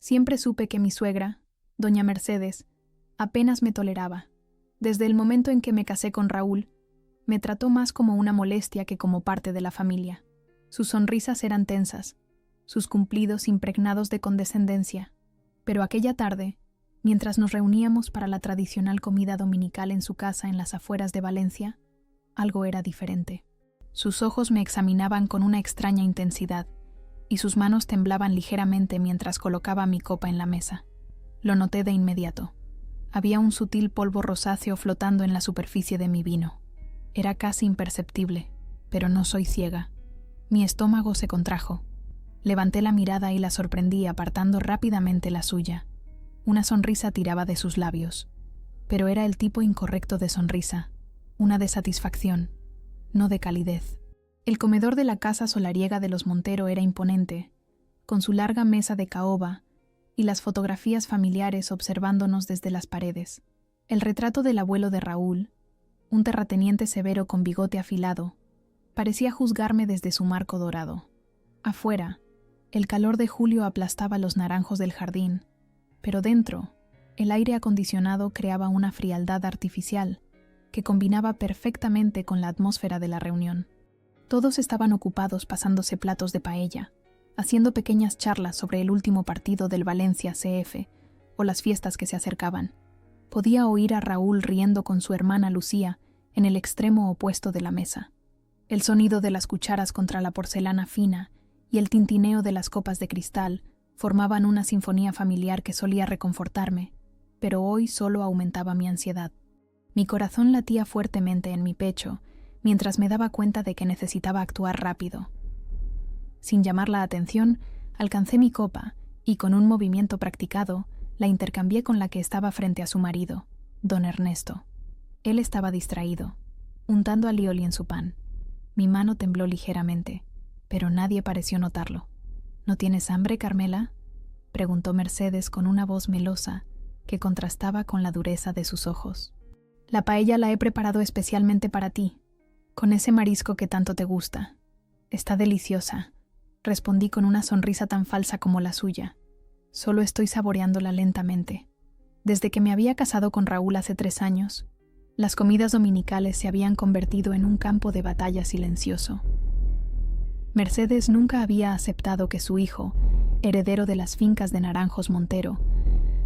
Siempre supe que mi suegra, doña Mercedes, apenas me toleraba. Desde el momento en que me casé con Raúl, me trató más como una molestia que como parte de la familia. Sus sonrisas eran tensas, sus cumplidos impregnados de condescendencia. Pero aquella tarde, mientras nos reuníamos para la tradicional comida dominical en su casa en las afueras de Valencia, algo era diferente. Sus ojos me examinaban con una extraña intensidad, y sus manos temblaban ligeramente mientras colocaba mi copa en la mesa. Lo noté de inmediato. Había un sutil polvo rosáceo flotando en la superficie de mi vino. Era casi imperceptible, pero no soy ciega. Mi estómago se contrajo. Levanté la mirada y la sorprendí apartando rápidamente la suya. Una sonrisa tiraba de sus labios, pero era el tipo incorrecto de sonrisa, una de satisfacción, no de calidez. El comedor de la casa solariega de los Montero era imponente, con su larga mesa de caoba y las fotografías familiares observándonos desde las paredes. El retrato del abuelo de Raúl, un terrateniente severo con bigote afilado, parecía juzgarme desde su marco dorado. Afuera, el calor de julio aplastaba los naranjos del jardín, pero dentro, el aire acondicionado creaba una frialdad artificial que combinaba perfectamente con la atmósfera de la reunión. Todos estaban ocupados pasándose platos de paella, haciendo pequeñas charlas sobre el último partido del Valencia CF o las fiestas que se acercaban. Podía oír a Raúl riendo con su hermana Lucía en el extremo opuesto de la mesa. El sonido de las cucharas contra la porcelana fina y el tintineo de las copas de cristal formaban una sinfonía familiar que solía reconfortarme, pero hoy solo aumentaba mi ansiedad. Mi corazón latía fuertemente en mi pecho mientras me daba cuenta de que necesitaba actuar rápido. Sin llamar la atención, alcancé mi copa y, con un movimiento practicado, la intercambié con la que estaba frente a su marido, don Ernesto. Él estaba distraído, untando alioli en su pan. Mi mano tembló ligeramente, pero nadie pareció notarlo. ¿No tienes hambre, Carmela?, preguntó Mercedes con una voz melosa que contrastaba con la dureza de sus ojos. La paella la he preparado especialmente para ti, con ese marisco que tanto te gusta. Está deliciosa, respondí con una sonrisa tan falsa como la suya. Solo estoy saboreándola lentamente. Desde que me había casado con Raúl hace 3 años, las comidas dominicales se habían convertido en un campo de batalla silencioso. Mercedes nunca había aceptado que su hijo, heredero de las fincas de Naranjos Montero,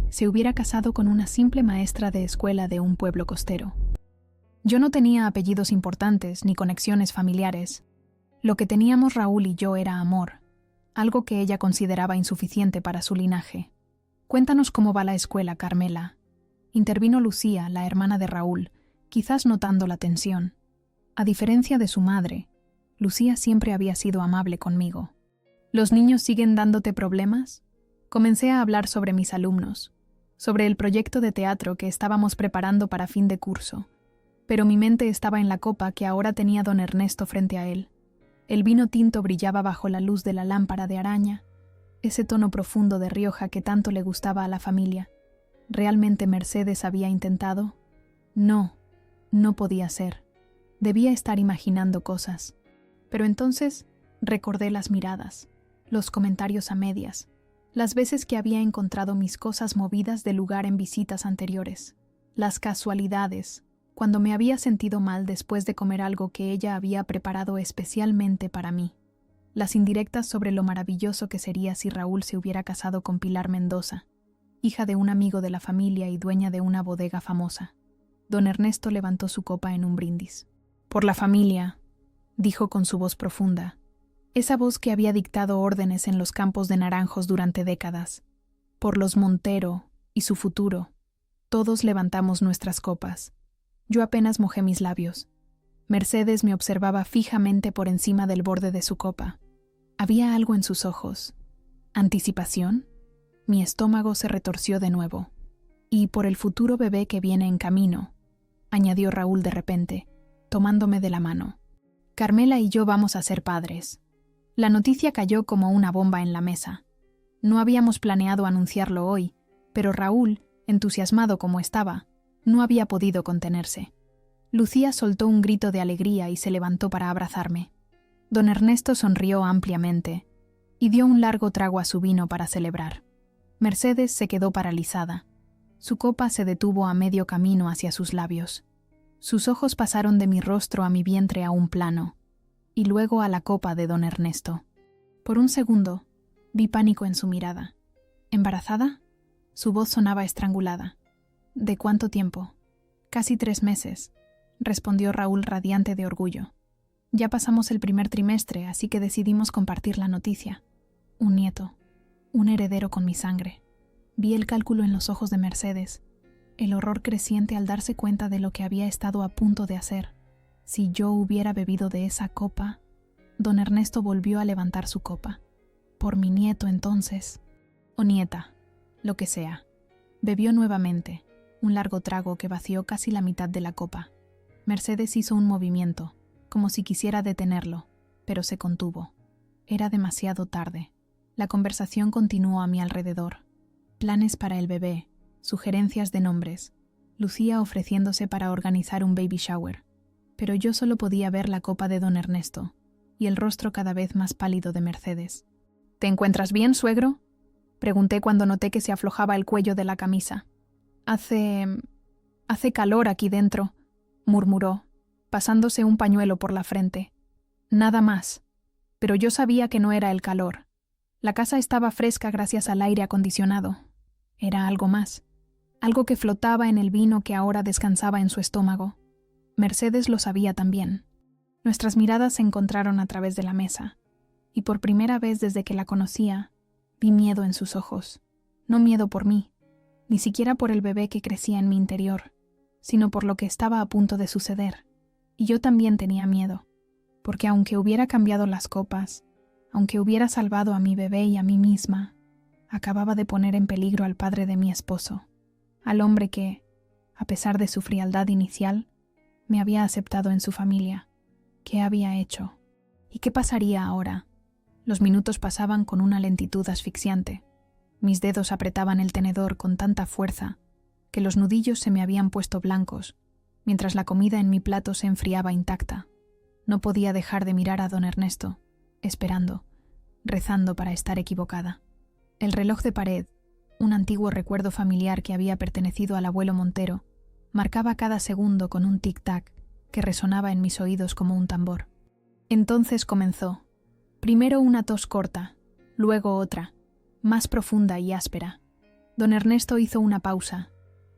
se hubiera casado con una simple maestra de escuela de un pueblo costero. Yo no tenía apellidos importantes ni conexiones familiares. Lo que teníamos Raúl y yo era amor, algo que ella consideraba insuficiente para su linaje. «Cuéntanos cómo va la escuela, Carmela», intervino Lucía, la hermana de Raúl, quizás notando la tensión. A diferencia de su madre, Lucía siempre había sido amable conmigo. ¿Los niños siguen dándote problemas? Comencé a hablar sobre mis alumnos, sobre el proyecto de teatro que estábamos preparando para fin de curso, pero mi mente estaba en la copa que ahora tenía don Ernesto frente a él. El vino tinto brillaba bajo la luz de la lámpara de araña, ese tono profundo de Rioja que tanto le gustaba a la familia. ¿Realmente Mercedes había intentado? No, no podía ser. Debía estar imaginando cosas. Pero entonces recordé las miradas, los comentarios a medias, las veces que había encontrado mis cosas movidas de lugar en visitas anteriores, las casualidades, cuando me había sentido mal después de comer algo que ella había preparado especialmente para mí, las indirectas sobre lo maravilloso que sería si Raúl se hubiera casado con Pilar Mendoza, hija de un amigo de la familia y dueña de una bodega famosa. Don Ernesto levantó su copa en un brindis. «Por la familia», dijo con su voz profunda, esa voz que había dictado órdenes en los campos de naranjos durante décadas. «Por los Montero y su futuro». Todos levantamos nuestras copas. Yo apenas mojé mis labios. Mercedes me observaba fijamente por encima del borde de su copa. Había algo en sus ojos. ¿Anticipación? Mi estómago se retorció de nuevo. «Y por el futuro bebé que viene en camino», añadió Raúl de repente, tomándome de la mano. «Carmela y yo vamos a ser padres». La noticia cayó como una bomba en la mesa. No habíamos planeado anunciarlo hoy, pero Raúl, entusiasmado como estaba, no había podido contenerse. Lucía soltó un grito de alegría y se levantó para abrazarme. Don Ernesto sonrió ampliamente y dio un largo trago a su vino para celebrar. Mercedes se quedó paralizada. Su copa se detuvo a medio camino hacia sus labios. Sus ojos pasaron de mi rostro a mi vientre a un plano, y luego a la copa de don Ernesto. Por un segundo, vi pánico en su mirada. ¿Embarazada? Su voz sonaba estrangulada. ¿De cuánto tiempo? Casi 3 meses, respondió Raúl radiante de orgullo. Ya pasamos el primer trimestre, así que decidimos compartir la noticia. Un nieto, un heredero con mi sangre. Vi el cálculo en los ojos de Mercedes, el horror creciente al darse cuenta de lo que había estado a punto de hacer. Si yo hubiera bebido de esa copa, don Ernesto volvió a levantar su copa. Por mi nieto entonces, o nieta, lo que sea. Bebió nuevamente, un largo trago que vació casi la mitad de la copa. Mercedes hizo un movimiento, como si quisiera detenerlo, pero se contuvo. Era demasiado tarde. La conversación continuó a mi alrededor. Planes para el bebé, sugerencias de nombres, Lucía ofreciéndose para organizar un baby shower. Pero yo solo podía ver la copa de don Ernesto y el rostro cada vez más pálido de Mercedes. ¿Te encuentras bien, suegro?, pregunté cuando noté que se aflojaba el cuello de la camisa. Hace calor aquí dentro, murmuró, pasándose un pañuelo por la frente. Nada más. Pero yo sabía que no era el calor. La casa estaba fresca gracias al aire acondicionado. Era algo más. Algo que flotaba en el vino que ahora descansaba en su estómago. Mercedes lo sabía también. Nuestras miradas se encontraron a través de la mesa, y por primera vez desde que la conocía, vi miedo en sus ojos. No miedo por mí, ni siquiera por el bebé que crecía en mi interior, sino por lo que estaba a punto de suceder. Y yo también tenía miedo, porque aunque hubiera cambiado las copas, aunque hubiera salvado a mi bebé y a mí misma, acababa de poner en peligro al padre de mi esposo, al hombre que, a pesar de su frialdad inicial, me había aceptado en su familia. ¿Qué había hecho? ¿Y qué pasaría ahora? Los minutos pasaban con una lentitud asfixiante. Mis dedos apretaban el tenedor con tanta fuerza que los nudillos se me habían puesto blancos, mientras la comida en mi plato se enfriaba intacta. No podía dejar de mirar a don Ernesto, esperando, rezando para estar equivocada. El reloj de pared, un antiguo recuerdo familiar que había pertenecido al abuelo Montero, marcaba cada segundo con un tic-tac que resonaba en mis oídos como un tambor. Entonces comenzó. Primero una tos corta, luego otra, más profunda y áspera. Don Ernesto hizo una pausa,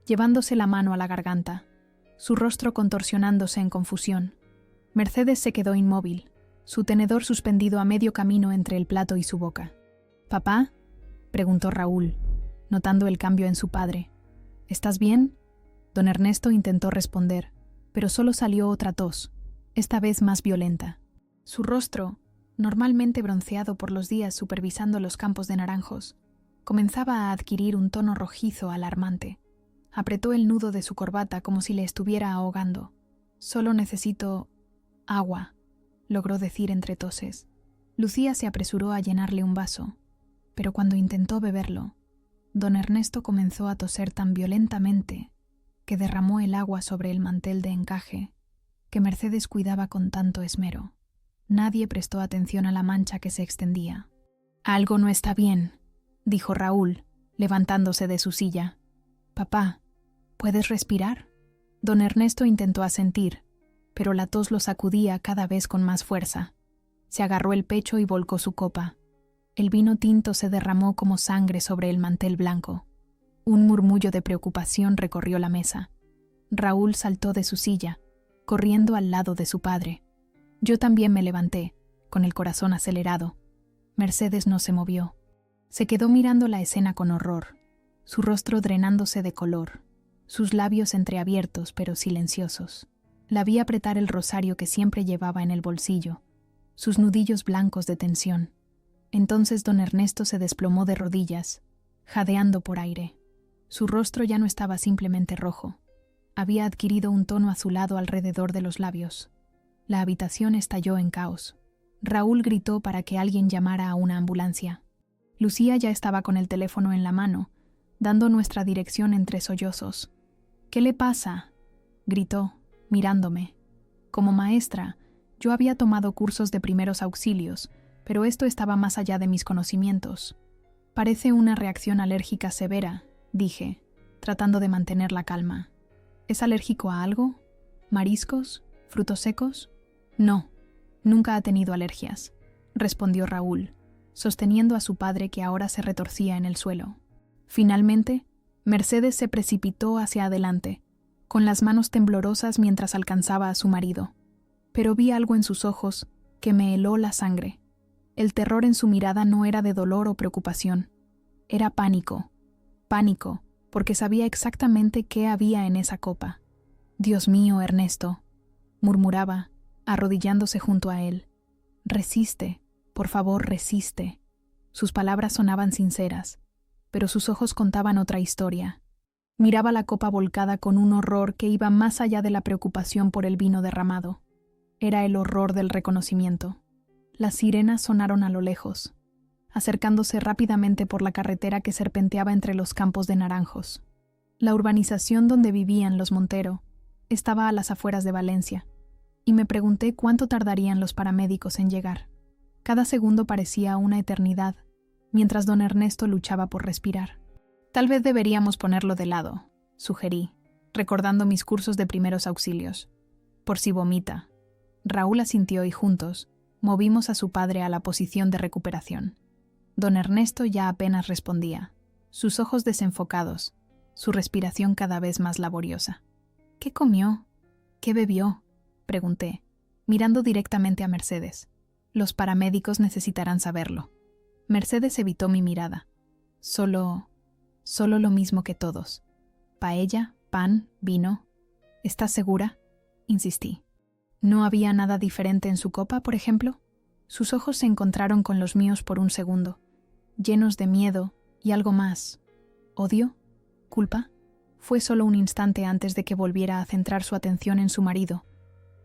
llevándose la mano a la garganta, su rostro contorsionándose en confusión. Mercedes se quedó inmóvil, su tenedor suspendido a medio camino entre el plato y su boca. «¿Papá?», preguntó Raúl, notando el cambio en su padre. «¿Estás bien?». Don Ernesto intentó responder, pero solo salió otra tos, esta vez más violenta. Su rostro, normalmente bronceado por los días supervisando los campos de naranjos, comenzaba a adquirir un tono rojizo alarmante. Apretó el nudo de su corbata como si le estuviera ahogando. «Solo necesito agua», logró decir entre toses. Lucía se apresuró a llenarle un vaso, pero cuando intentó beberlo, don Ernesto comenzó a toser tan violentamente que derramó el agua sobre el mantel de encaje que Mercedes cuidaba con tanto esmero. Nadie prestó atención a la mancha que se extendía. «Algo no está bien», dijo Raúl, levantándose de su silla. «Papá, ¿puedes respirar?». Don Ernesto intentó asentir, pero la tos lo sacudía cada vez con más fuerza. Se agarró el pecho y volcó su copa. El vino tinto se derramó como sangre sobre el mantel blanco. Un murmullo de preocupación recorrió la mesa. Raúl saltó de su silla, corriendo al lado de su padre. Yo también me levanté, con el corazón acelerado. Mercedes no se movió. Se quedó mirando la escena con horror, su rostro drenándose de color, sus labios entreabiertos pero silenciosos. La vi apretar el rosario que siempre llevaba en el bolsillo, sus nudillos blancos de tensión. Entonces don Ernesto se desplomó de rodillas, jadeando por aire. Su rostro ya no estaba simplemente rojo. Había adquirido un tono azulado alrededor de los labios. La habitación estalló en caos. Raúl gritó para que alguien llamara a una ambulancia. Lucía ya estaba con el teléfono en la mano, dando nuestra dirección entre sollozos. «¿Qué le pasa?», gritó, mirándome. Como maestra, yo había tomado cursos de primeros auxilios, pero esto estaba más allá de mis conocimientos. Parece una reacción alérgica severa, dije, tratando de mantener la calma. ¿Es alérgico a algo? ¿Mariscos? ¿Frutos secos? No, nunca ha tenido alergias, respondió Raúl, sosteniendo a su padre que ahora se retorcía en el suelo. Finalmente, Mercedes se precipitó hacia adelante, con las manos temblorosas mientras alcanzaba a su marido. Pero vi algo en sus ojos que me heló la sangre. El terror en su mirada no era de dolor o preocupación. Era pánico. Pánico, porque sabía exactamente qué había en esa copa. «Dios mío, Ernesto», murmuraba, arrodillándose junto a él. «Resiste, por favor, resiste». Sus palabras sonaban sinceras, pero sus ojos contaban otra historia. Miraba la copa volcada con un horror que iba más allá de la preocupación por el vino derramado. Era el horror del reconocimiento. Las sirenas sonaron a lo lejos, acercándose rápidamente por la carretera que serpenteaba entre los campos de naranjos. La urbanización donde vivían los Montero estaba a las afueras de Valencia, y me pregunté cuánto tardarían los paramédicos en llegar. Cada segundo parecía una eternidad, mientras don Ernesto luchaba por respirar. «Tal vez deberíamos ponerlo de lado», sugerí, recordando mis cursos de primeros auxilios. «Por si vomita». Raúl asintió y juntos movimos a su padre a la posición de recuperación. Don Ernesto ya apenas respondía, sus ojos desenfocados, su respiración cada vez más laboriosa. «¿Qué comió? ¿Qué bebió?», pregunté, mirando directamente a Mercedes. «Los paramédicos necesitarán saberlo». Mercedes evitó mi mirada. Solo lo mismo que todos. Paella, pan, vino. ¿Estás segura?», insistí. ¿No había nada diferente en su copa, por ejemplo? Sus ojos se encontraron con los míos por un segundo, llenos de miedo y algo más. ¿Odio? ¿Culpa? Fue solo un instante antes de que volviera a centrar su atención en su marido,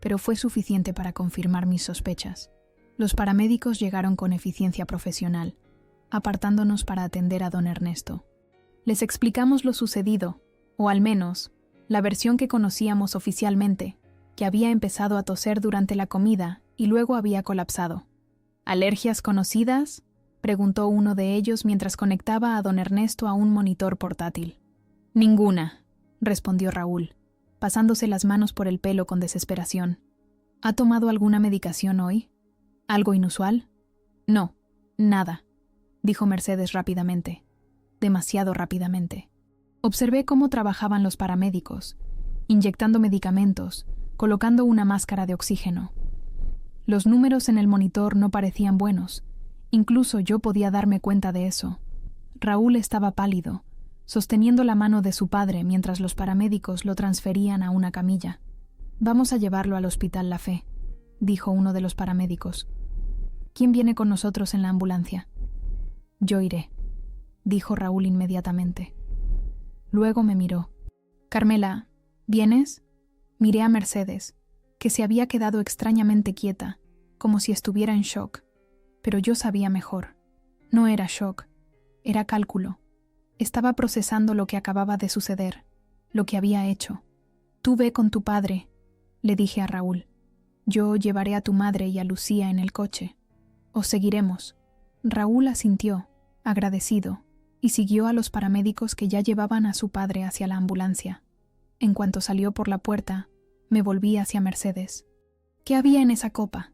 pero fue suficiente para confirmar mis sospechas. Los paramédicos llegaron con eficiencia profesional, apartándonos para atender a don Ernesto. Les explicamos lo sucedido, o al menos, la versión que conocíamos oficialmente, que había empezado a toser durante la comida y luego había colapsado. «¿Alergias conocidas?», preguntó uno de ellos mientras conectaba a don Ernesto a un monitor portátil. «Ninguna», respondió Raúl, pasándose las manos por el pelo con desesperación. «¿Ha tomado alguna medicación hoy? ¿Algo inusual?» «No, nada», dijo Mercedes rápidamente, demasiado rápidamente. Observé cómo trabajaban los paramédicos, inyectando medicamentos, colocando una máscara de oxígeno. Los números en el monitor no parecían buenos, incluso yo podía darme cuenta de eso. Raúl estaba pálido, sosteniendo la mano de su padre mientras los paramédicos lo transferían a una camilla. «Vamos a llevarlo al Hospital La Fe», dijo uno de los paramédicos. «¿Quién viene con nosotros en la ambulancia?» «Yo iré», dijo Raúl inmediatamente. Luego me miró. «Carmela, ¿vienes?». Miré a Mercedes, que se había quedado extrañamente quieta, como si estuviera en shock, pero yo sabía mejor. No era shock, era cálculo. Estaba procesando lo que acababa de suceder, lo que había hecho. «Tú ve con tu padre», le dije a Raúl. «Yo llevaré a tu madre y a Lucía en el coche. Os seguiremos». Raúl asintió, agradecido, y siguió a los paramédicos que ya llevaban a su padre hacia la ambulancia. En cuanto salió por la puerta, me volví hacia Mercedes. «¿Qué había en esa copa?»,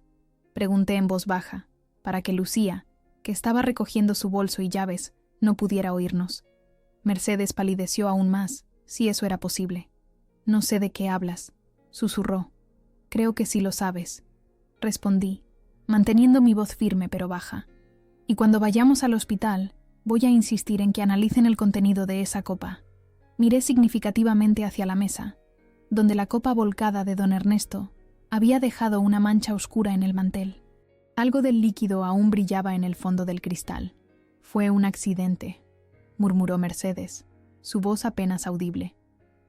pregunté en voz baja, para que Lucía, que estaba recogiendo su bolso y llaves, no pudiera oírnos. Mercedes palideció aún más, si eso era posible. «No sé de qué hablas», susurró. «Creo que sí lo sabes», respondí, manteniendo mi voz firme pero baja. «Y cuando vayamos al hospital, voy a insistir en que analicen el contenido de esa copa». Miré significativamente hacia la mesa, donde la copa volcada de don Ernesto había dejado una mancha oscura en el mantel. Algo del líquido aún brillaba en el fondo del cristal. «Fue un accidente», murmuró Mercedes, su voz apenas audible.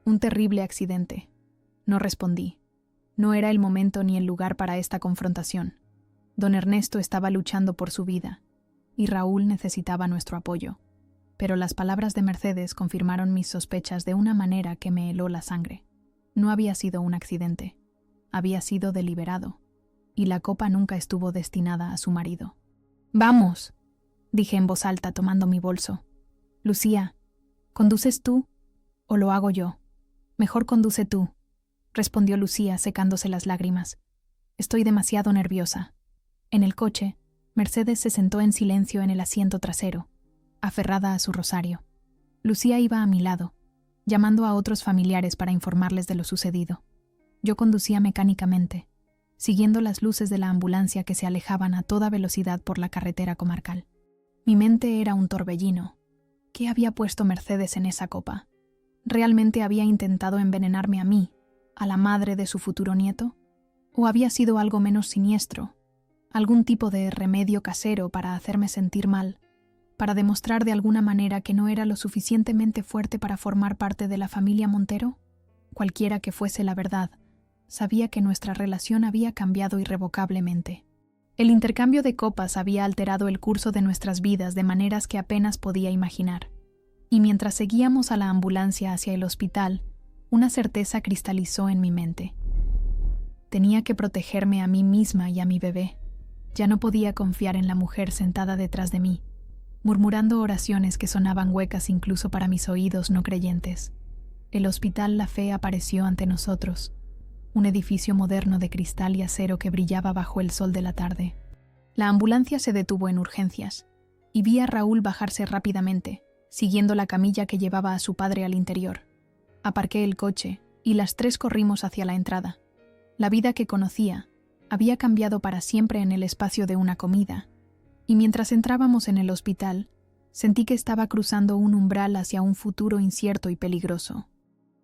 «Un terrible accidente». No respondí. No era el momento ni el lugar para esta confrontación. Don Ernesto estaba luchando por su vida, y Raúl necesitaba nuestro apoyo. Pero las palabras de Mercedes confirmaron mis sospechas de una manera que me heló la sangre. No había sido un accidente, había sido deliberado, y la copa nunca estuvo destinada a su marido. «¡Vamos!», dije en voz alta tomando mi bolso. Lucía, ¿conduces tú o lo hago yo? Mejor conduce tú, respondió Lucía secándose las lágrimas. Estoy demasiado nerviosa. En el coche, Mercedes se sentó en silencio en el asiento trasero, aferrada a su rosario. Lucía iba a mi lado, llamando a otros familiares para informarles de lo sucedido. Yo conducía mecánicamente, siguiendo las luces de la ambulancia que se alejaban a toda velocidad por la carretera comarcal. Mi mente era un torbellino. ¿Qué había puesto Mercedes en esa copa? ¿Realmente había intentado envenenarme a mí, a la madre de su futuro nieto? ¿O había sido algo menos siniestro? ¿Algún tipo de remedio casero para hacerme sentir mal? ¿Para demostrar de alguna manera que no era lo suficientemente fuerte para formar parte de la familia Montero? Cualquiera que fuese la verdad, sabía que nuestra relación había cambiado irrevocablemente. El intercambio de copas había alterado el curso de nuestras vidas de maneras que apenas podía imaginar. Y mientras seguíamos a la ambulancia hacia el hospital, una certeza cristalizó en mi mente. Tenía que protegerme a mí misma y a mi bebé. Ya no podía confiar en la mujer sentada detrás de mí, murmurando oraciones que sonaban huecas incluso para mis oídos no creyentes. El Hospital La Fe apareció ante nosotros, un edificio moderno de cristal y acero que brillaba bajo el sol de la tarde. La ambulancia se detuvo en urgencias, y vi a Raúl bajarse rápidamente, siguiendo la camilla que llevaba a su padre al interior. Aparqué el coche, y las tres corrimos hacia la entrada. La vida que conocía había cambiado para siempre en el espacio de una comida, y mientras entrábamos en el hospital, sentí que estaba cruzando un umbral hacia un futuro incierto y peligroso.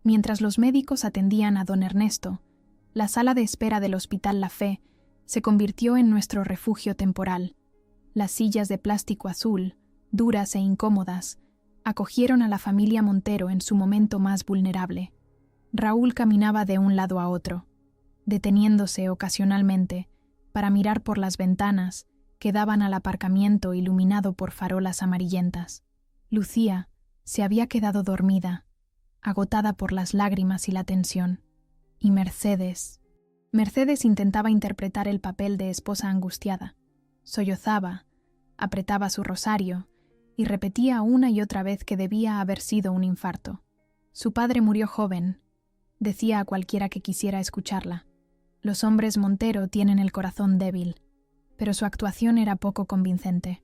Mientras los médicos atendían a don Ernesto, la sala de espera del Hospital La Fe se convirtió en nuestro refugio temporal. Las sillas de plástico azul, duras e incómodas, acogieron a la familia Montero en su momento más vulnerable. Raúl caminaba de un lado a otro, deteniéndose ocasionalmente para mirar por las ventanas que daban al aparcamiento iluminado por farolas amarillentas. Lucía se había quedado dormida, agotada por las lágrimas y la tensión. Y Mercedes intentaba interpretar el papel de esposa angustiada. Sollozaba, apretaba su rosario y repetía una y otra vez que debía haber sido un infarto. Su padre murió joven, decía a cualquiera que quisiera escucharla. Los hombres Montero tienen el corazón débil, pero su actuación era poco convincente.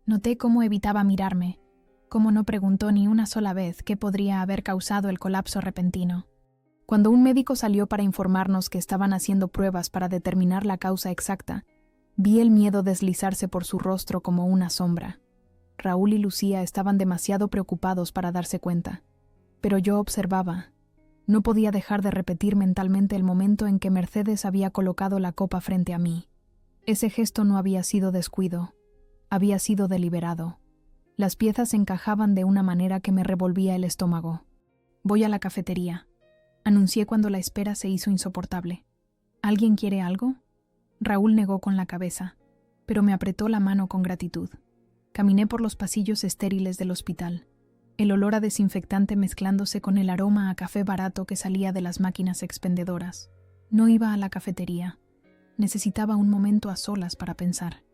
Noté cómo evitaba mirarme, cómo no preguntó ni una sola vez qué podría haber causado el colapso repentino. Cuando un médico salió para informarnos que estaban haciendo pruebas para determinar la causa exacta, vi el miedo deslizarse por su rostro como una sombra. Raúl y Lucía estaban demasiado preocupados para darse cuenta, pero yo observaba. No podía dejar de repetir mentalmente el momento en que Mercedes había colocado la copa frente a mí. Ese gesto no había sido descuido, había sido deliberado. Las piezas encajaban de una manera que me revolvía el estómago. «Voy a la cafetería», anuncié cuando la espera se hizo insoportable. «¿Alguien quiere algo?» Raúl negó con la cabeza, pero me apretó la mano con gratitud. Caminé por los pasillos estériles del hospital, el olor a desinfectante mezclándose con el aroma a café barato que salía de las máquinas expendedoras. No iba a la cafetería. Necesitaba un momento a solas para pensar.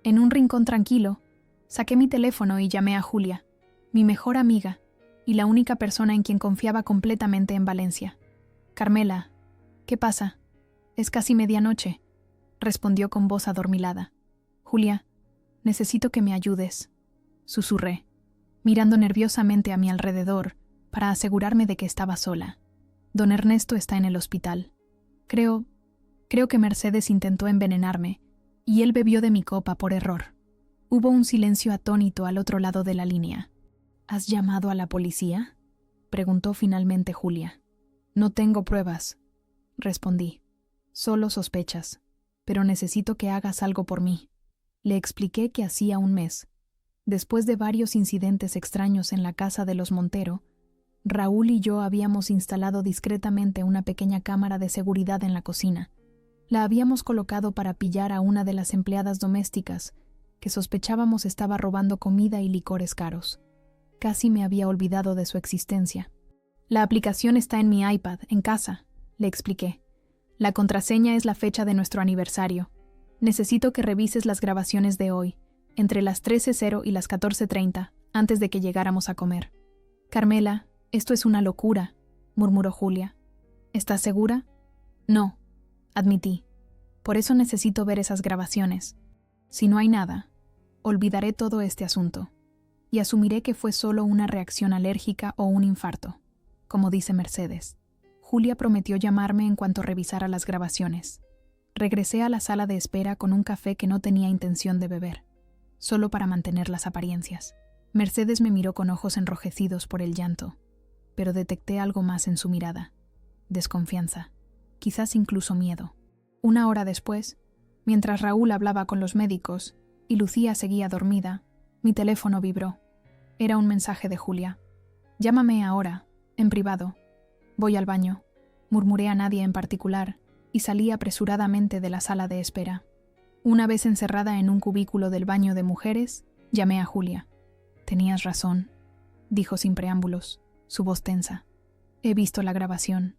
En un rincón tranquilo, saqué mi teléfono y llamé a Julia, mi mejor amiga y la única persona en quien confiaba completamente en Valencia. «Carmela, ¿qué pasa? Es casi medianoche», respondió con voz adormilada. «Julia, necesito que me ayudes», susurré, mirando nerviosamente a mi alrededor para asegurarme de que estaba sola. «Don Ernesto está en el hospital. Creo que Mercedes intentó envenenarme y él bebió de mi copa por error». Hubo un silencio atónito al otro lado de la línea. «¿Has llamado a la policía?», preguntó finalmente Julia. «No tengo pruebas», respondí. «Solo sospechas, pero necesito que hagas algo por mí». Le expliqué que hacía un mes, después de varios incidentes extraños en la casa de los Montero, Raúl y yo habíamos instalado discretamente una pequeña cámara de seguridad en la cocina. La habíamos colocado para pillar a una de las empleadas domésticas, que sospechábamos estaba robando comida y licores caros. Casi me había olvidado de su existencia. «La aplicación está en mi iPad, en casa», le expliqué. «La contraseña es la fecha de nuestro aniversario. Necesito que revises las grabaciones de hoy, entre las 13:00 y las 14:30, antes de que llegáramos a comer. «Carmela, esto es una locura», murmuró Julia. «¿Estás segura?» «No», admití. «Por eso necesito ver esas grabaciones. Si no hay nada, olvidaré todo este asunto y asumiré que fue solo una reacción alérgica o un infarto, como dice Mercedes». Julia prometió llamarme en cuanto revisara las grabaciones. Regresé a la sala de espera con un café que no tenía intención de beber, solo para mantener las apariencias. Mercedes me miró con ojos enrojecidos por el llanto, pero detecté algo más en su mirada. Desconfianza, quizás incluso miedo. Una hora después, mientras Raúl hablaba con los médicos y Lucía seguía dormida, mi teléfono vibró. Era un mensaje de Julia. «Llámame ahora, en privado. Voy al baño», murmuré a nadie en particular y salí apresuradamente de la sala de espera. Una vez encerrada en un cubículo del baño de mujeres, llamé a Julia. «Tenías razón», dijo sin preámbulos, su voz tensa. «He visto la grabación».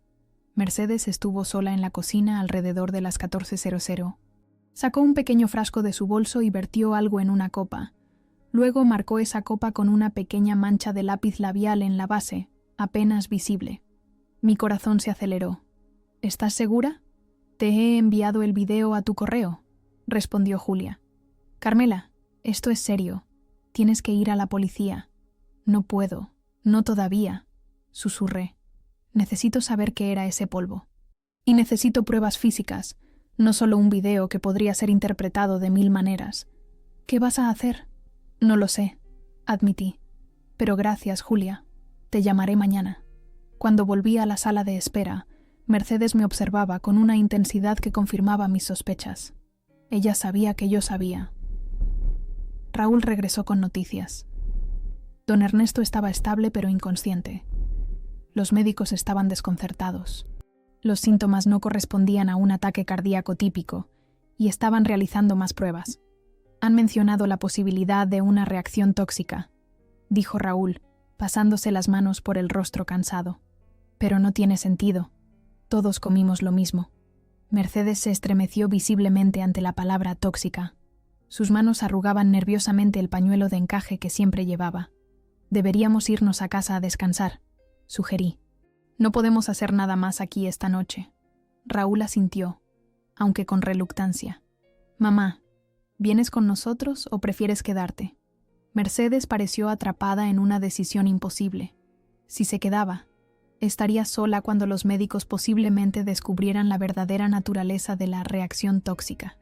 Mercedes estuvo sola en la cocina alrededor de las 14:00. Sacó un pequeño frasco de su bolso y vertió algo en una copa. Luego marcó esa copa con una pequeña mancha de lápiz labial en la base, apenas visible. Mi corazón se aceleró. «¿Estás segura? Te he enviado el video a tu correo», respondió Julia. «Carmela, esto es serio. Tienes que ir a la policía». «No puedo, no todavía», susurré. «Necesito saber qué era ese polvo. Y necesito pruebas físicas, no solo un video que podría ser interpretado de 1000 maneras». «¿Qué vas a hacer?» «No lo sé», admití. «Pero gracias, Julia. Te llamaré mañana». Cuando volví a la sala de espera, Mercedes me observaba con una intensidad que confirmaba mis sospechas. Ella sabía que yo sabía. Raúl regresó con noticias. Don Ernesto estaba estable pero inconsciente. Los médicos estaban desconcertados. Los síntomas no correspondían a un ataque cardíaco típico y estaban realizando más pruebas. «Han mencionado la posibilidad de una reacción tóxica», dijo Raúl, pasándose las manos por el rostro cansado. «Pero no tiene sentido. Todos comimos lo mismo». Mercedes se estremeció visiblemente ante la palabra tóxica. Sus manos arrugaban nerviosamente el pañuelo de encaje que siempre llevaba. «Deberíamos irnos a casa a descansar», sugerí. «No podemos hacer nada más aquí esta noche». Raúl asintió, aunque con reluctancia. «Mamá, ¿vienes con nosotros o prefieres quedarte?» Mercedes pareció atrapada en una decisión imposible. Si se quedaba, estaría sola cuando los médicos posiblemente descubrieran la verdadera naturaleza de la reacción tóxica.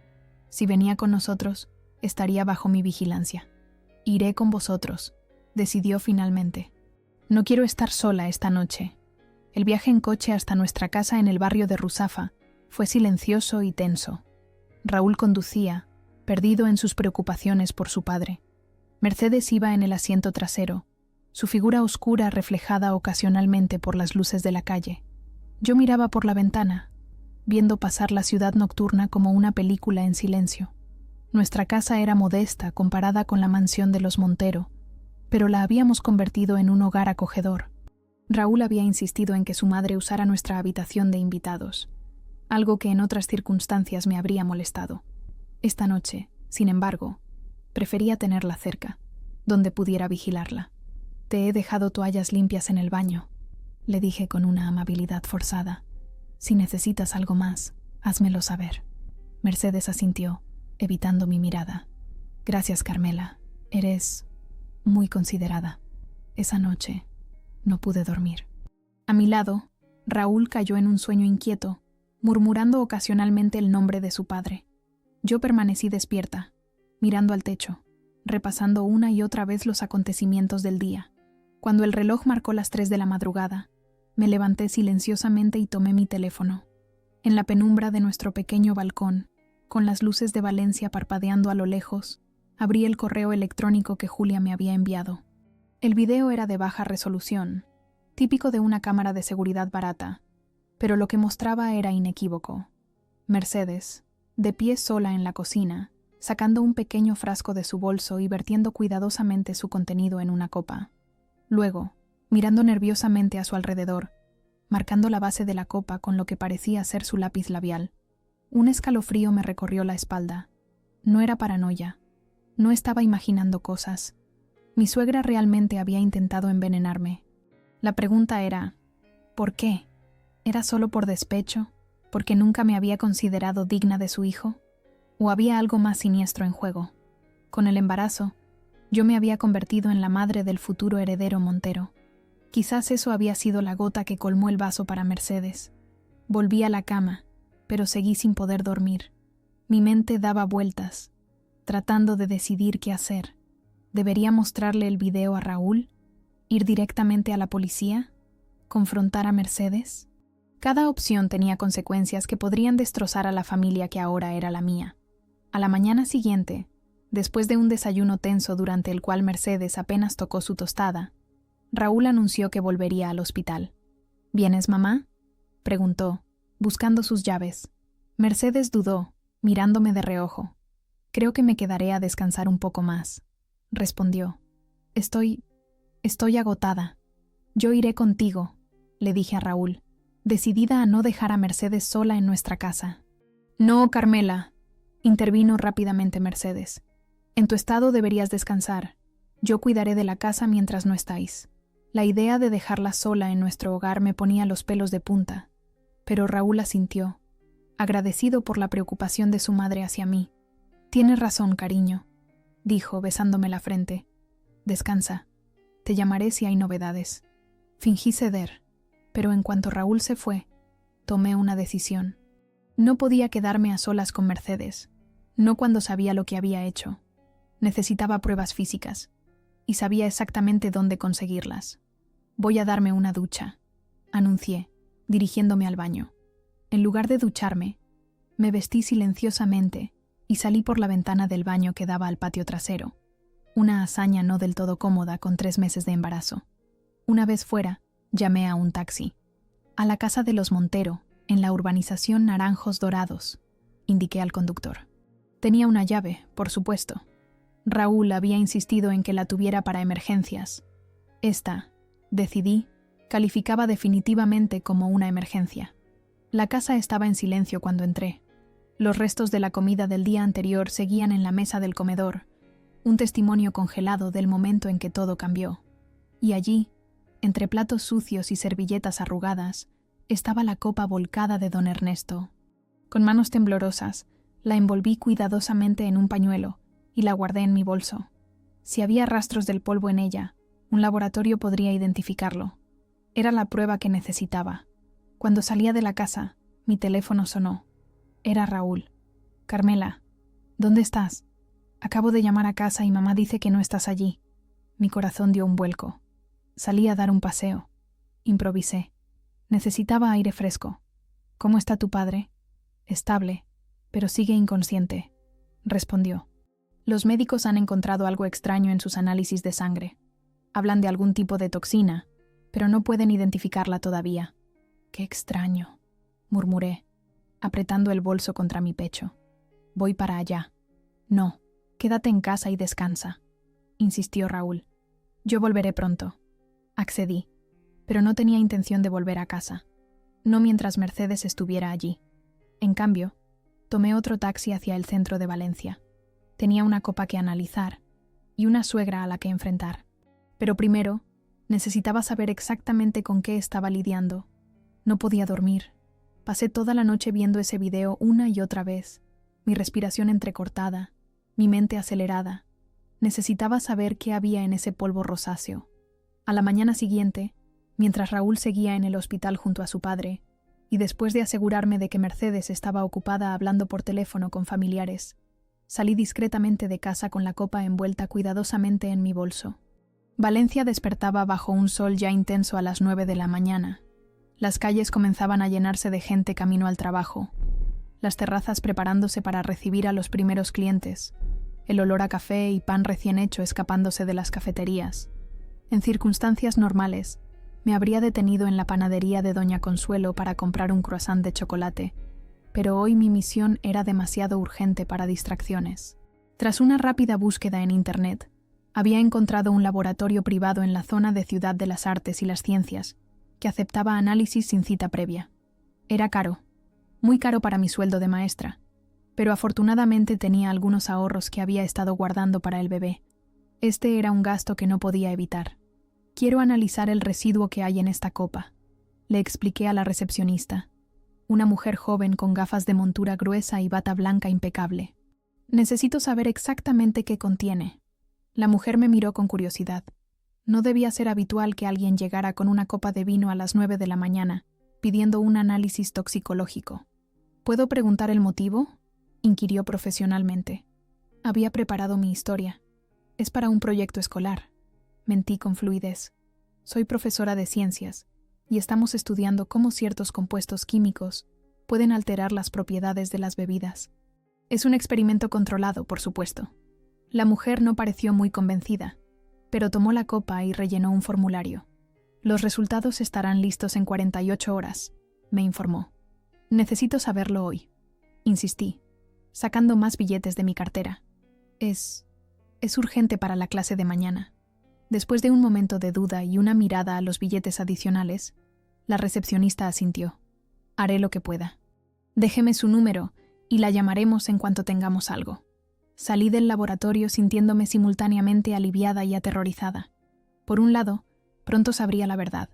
Si venía con nosotros, estaría bajo mi vigilancia. «Iré con vosotros», decidió finalmente. «No quiero estar sola esta noche». El viaje en coche hasta nuestra casa en el barrio de Ruzafa fue silencioso y tenso. Raúl conducía, perdido en sus preocupaciones por su padre. Mercedes iba en el asiento trasero, su figura oscura reflejada ocasionalmente por las luces de la calle. Yo miraba por la ventana, viendo pasar la ciudad nocturna como una película en silencio. Nuestra casa era modesta comparada con la mansión de los Montero, pero la habíamos convertido en un hogar acogedor. Raúl había insistido en que su madre usara nuestra habitación de invitados, algo que en otras circunstancias me habría molestado. Esta noche, sin embargo, prefería tenerla cerca, donde pudiera vigilarla. «Te he dejado toallas limpias en el baño», le dije con una amabilidad forzada. «Si necesitas algo más, házmelo saber». Mercedes asintió, evitando mi mirada. «Gracias, Carmela. Eres muy considerada. Esa noche no pude dormir». A mi lado, Raúl cayó en un sueño inquieto, murmurando ocasionalmente el nombre de su padre. Yo permanecí despierta, mirando al techo, repasando una y otra vez los acontecimientos del día. Cuando el reloj marcó las 3 de la madrugada, me levanté silenciosamente y tomé mi teléfono. En la penumbra de nuestro pequeño balcón, con las luces de Valencia parpadeando a lo lejos, abrí el correo electrónico que Julia me había enviado. El video era de baja resolución, típico de una cámara de seguridad barata, pero lo que mostraba era inequívoco. Mercedes, de pie sola en la cocina, sacando un pequeño frasco de su bolso y vertiendo cuidadosamente su contenido en una copa. Luego, mirando nerviosamente a su alrededor, marcando la base de la copa con lo que parecía ser su lápiz labial. Un escalofrío me recorrió la espalda. No era paranoia. No estaba imaginando cosas. Mi suegra realmente había intentado envenenarme. La pregunta era, ¿por qué? ¿Era solo por despecho? ¿Porque nunca me había considerado digna de su hijo? ¿O había algo más siniestro en juego? Con el embarazo, yo me había convertido en la madre del futuro heredero Montero. Quizás eso había sido la gota que colmó el vaso para Mercedes. Volví a la cama, pero seguí sin poder dormir. Mi mente daba vueltas, tratando de decidir qué hacer. ¿Debería mostrarle el video a Raúl? ¿Ir directamente a la policía? ¿Confrontar a Mercedes? Cada opción tenía consecuencias que podrían destrozar a la familia que ahora era la mía. A la mañana siguiente, después de un desayuno tenso durante el cual Mercedes apenas tocó su tostada, Raúl anunció que volvería al hospital. ¿Vienes, mamá?, preguntó, buscando sus llaves. Mercedes dudó, mirándome de reojo. Creo que me quedaré a descansar un poco más, respondió. Estoy agotada. Yo iré contigo, le dije a Raúl, decidida a no dejar a Mercedes sola en nuestra casa. No, Carmela, intervino rápidamente Mercedes. En tu estado deberías descansar. Yo cuidaré de la casa mientras no estáis. La idea de dejarla sola en nuestro hogar me ponía los pelos de punta, pero Raúl asintió, agradecido por la preocupación de su madre hacia mí. Tienes razón, cariño, dijo, besándome la frente. Descansa. Te llamaré si hay novedades. Fingí ceder, pero en cuanto Raúl se fue, tomé una decisión. No podía quedarme a solas con Mercedes, no cuando sabía lo que había hecho. Necesitaba pruebas físicas, y sabía exactamente dónde conseguirlas. Voy a darme una ducha, anuncié, dirigiéndome al baño. En lugar de ducharme, me vestí silenciosamente y salí por la ventana del baño que daba al patio trasero, una hazaña no del todo cómoda con 3 meses de embarazo. Una vez fuera, llamé a un taxi. A la casa de los Montero, en la urbanización Naranjos Dorados, indiqué al conductor. Tenía una llave, por supuesto. Raúl había insistido en que la tuviera para emergencias. Esta, decidí, calificaba definitivamente como una emergencia. La casa estaba en silencio cuando entré. Los restos de la comida del día anterior seguían en la mesa del comedor, un testimonio congelado del momento en que todo cambió. Y allí, entre platos sucios y servilletas arrugadas, estaba la copa volcada de don Ernesto. Con manos temblorosas, la envolví cuidadosamente en un pañuelo y la guardé en mi bolso. Si había rastros del polvo en ella, un laboratorio podría identificarlo. Era la prueba que necesitaba. Cuando salía de la casa, mi teléfono sonó. Era Raúl. Carmela, ¿dónde estás? Acabo de llamar a casa y mamá dice que no estás allí. Mi corazón dio un vuelco. Salí a dar un paseo. Improvisé. Necesitaba aire fresco. ¿Cómo está tu padre? Estable, pero sigue inconsciente, respondió. Los médicos han encontrado algo extraño en sus análisis de sangre. Hablan de algún tipo de toxina, pero no pueden identificarla todavía. Qué extraño, murmuré, apretando el bolso contra mi pecho. Voy para allá. No, quédate en casa y descansa, insistió Raúl. Yo volveré pronto. Accedí, pero no tenía intención de volver a casa. No mientras Mercedes estuviera allí. En cambio, tomé otro taxi hacia el centro de Valencia. Tenía una copa que analizar y una suegra a la que enfrentar. Pero primero, necesitaba saber exactamente con qué estaba lidiando. No podía dormir. Pasé toda la noche viendo ese video una y otra vez, mi respiración entrecortada, mi mente acelerada. Necesitaba saber qué había en ese polvo rosáceo. A la mañana siguiente, mientras Raúl seguía en el hospital junto a su padre, y después de asegurarme de que Mercedes estaba ocupada hablando por teléfono con familiares, salí discretamente de casa con la copa envuelta cuidadosamente en mi bolso. Valencia despertaba bajo un sol ya intenso a las 9 de la mañana. Las calles comenzaban a llenarse de gente camino al trabajo, las terrazas preparándose para recibir a los primeros clientes, el olor a café y pan recién hecho escapándose de las cafeterías. En circunstancias normales, me habría detenido en la panadería de Doña Consuelo para comprar un croissant de chocolate, pero hoy mi misión era demasiado urgente para distracciones. Tras una rápida búsqueda en Internet, había encontrado un laboratorio privado en la zona de Ciudad de las Artes y las Ciencias, que aceptaba análisis sin cita previa. Era caro, muy caro para mi sueldo de maestra, pero afortunadamente tenía algunos ahorros que había estado guardando para el bebé. Este era un gasto que no podía evitar. Quiero analizar el residuo que hay en esta copa, le expliqué a la recepcionista, una mujer joven con gafas de montura gruesa y bata blanca impecable. Necesito saber exactamente qué contiene. La mujer me miró con curiosidad. No debía ser habitual que alguien llegara con una copa de vino a las 9 de la mañana, pidiendo un análisis toxicológico. ¿Puedo preguntar el motivo?, inquirió profesionalmente. Había preparado mi historia. Es para un proyecto escolar. Mentí con fluidez. Soy profesora de ciencias, y estamos estudiando cómo ciertos compuestos químicos pueden alterar las propiedades de las bebidas. Es un experimento controlado, por supuesto. La mujer no pareció muy convencida, pero tomó la copa y rellenó un formulario. Los resultados estarán listos en 48 horas, me informó. Necesito saberlo hoy, insistí, sacando más billetes de mi cartera. Es urgente para la clase de mañana. Después de un momento de duda y una mirada a los billetes adicionales, la recepcionista asintió. Haré lo que pueda. Déjeme su número y la llamaremos en cuanto tengamos algo. Salí del laboratorio sintiéndome simultáneamente aliviada y aterrorizada. Por un lado, pronto sabría la verdad.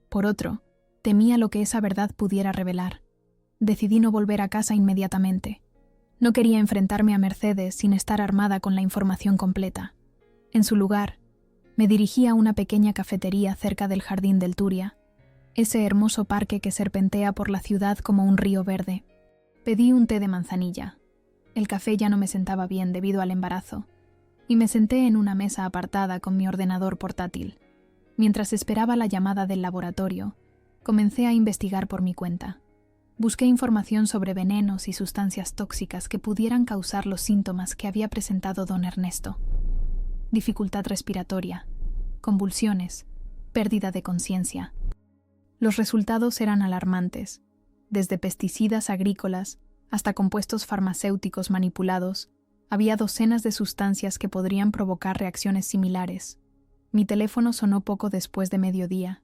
Por otro, temía lo que esa verdad pudiera revelar. Decidí no volver a casa inmediatamente. No quería enfrentarme a Mercedes sin estar armada con la información completa. En su lugar, me dirigí a una pequeña cafetería cerca del Jardín del Turia, ese hermoso parque que serpentea por la ciudad como un río verde. Pedí un té de manzanilla. El café ya no me sentaba bien debido al embarazo, y me senté en una mesa apartada con mi ordenador portátil. Mientras esperaba la llamada del laboratorio, comencé a investigar por mi cuenta. Busqué información sobre venenos y sustancias tóxicas que pudieran causar los síntomas que había presentado don Ernesto. Dificultad respiratoria, convulsiones, pérdida de conciencia. Los resultados eran alarmantes, desde pesticidas agrícolas hasta compuestos farmacéuticos manipulados. Había docenas de sustancias que podrían provocar reacciones similares. Mi teléfono sonó poco después de mediodía.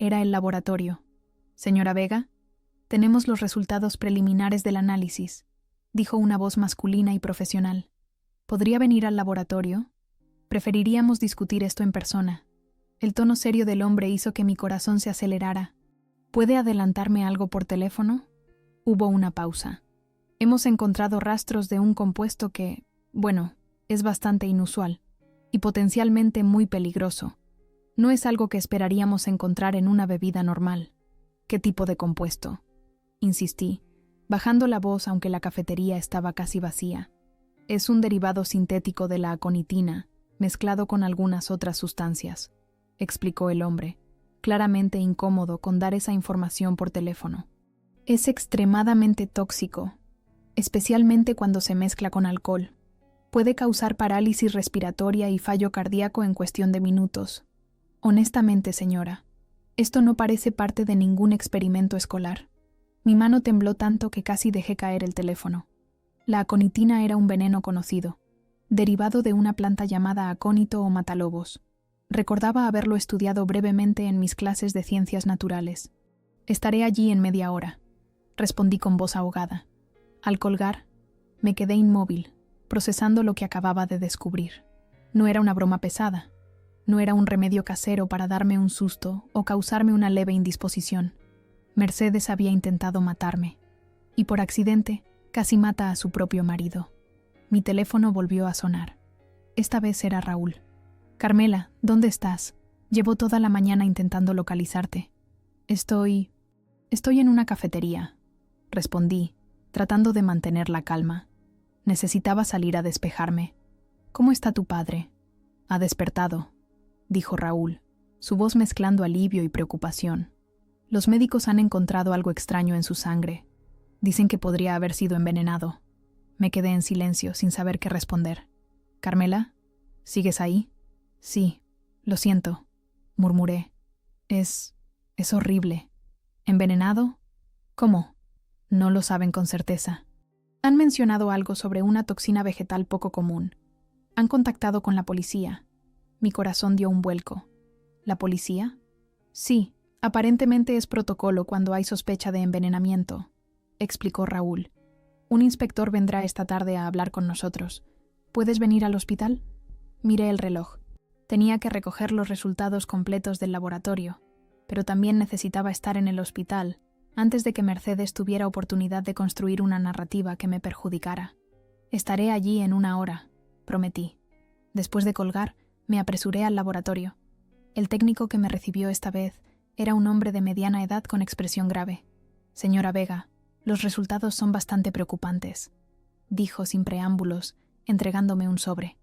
Era el laboratorio. Señora Vega, tenemos los resultados preliminares del análisis, dijo una voz masculina y profesional. ¿Podría venir al laboratorio? Preferiríamos discutir esto en persona. El tono serio del hombre hizo que mi corazón se acelerara. ¿Puede adelantarme algo por teléfono? Hubo una pausa. Hemos encontrado rastros de un compuesto que, es bastante inusual y potencialmente muy peligroso. No es algo que esperaríamos encontrar en una bebida normal. ¿Qué tipo de compuesto?, insistí, bajando la voz aunque la cafetería estaba casi vacía. Es un derivado sintético de la aconitina, mezclado con algunas otras sustancias, explicó el hombre, claramente incómodo con dar esa información por teléfono. Es extremadamente tóxico, especialmente cuando se mezcla con alcohol. Puede causar parálisis respiratoria y fallo cardíaco en cuestión de minutos. Honestamente, señora, esto no parece parte de ningún experimento escolar. Mi mano tembló tanto que casi dejé caer el teléfono. La aconitina era un veneno conocido, derivado de una planta llamada acónito o matalobos. Recordaba haberlo estudiado brevemente en mis clases de ciencias naturales. Estaré allí en media hora, respondí con voz ahogada. Al colgar, me quedé inmóvil, procesando lo que acababa de descubrir. No era una broma pesada. No era un remedio casero para darme un susto o causarme una leve indisposición. Mercedes había intentado matarme, y por accidente casi mata a su propio marido. Mi teléfono volvió a sonar. Esta vez era Raúl. Carmela, ¿dónde estás? Llevo toda la mañana intentando localizarte. Estoy en una cafetería, respondí, tratando de mantener la calma. Necesitaba salir a despejarme. ¿Cómo está tu padre? Ha despertado, dijo Raúl, su voz mezclando alivio y preocupación. Los médicos han encontrado algo extraño en su sangre. Dicen que podría haber sido envenenado. Me quedé en silencio, sin saber qué responder. ¿Carmela? ¿Sigues ahí? Sí, lo siento, murmuré. Es horrible. ¿Envenenado? ¿Cómo? No lo saben con certeza. Han mencionado algo sobre una toxina vegetal poco común. Han contactado con la policía. Mi corazón dio un vuelco. ¿La policía? Sí, aparentemente es protocolo cuando hay sospecha de envenenamiento, explicó Raúl. Un inspector vendrá esta tarde a hablar con nosotros. ¿Puedes venir al hospital? Miré el reloj. Tenía que recoger los resultados completos del laboratorio, pero también necesitaba estar en el hospital antes de que Mercedes tuviera oportunidad de construir una narrativa que me perjudicara. Estaré allí en 1 hora, prometí. Después de colgar, me apresuré al laboratorio. El técnico que me recibió esta vez era un hombre de mediana edad con expresión grave. Señora Vega, los resultados son bastante preocupantes, dijo sin preámbulos, entregándome un sobre.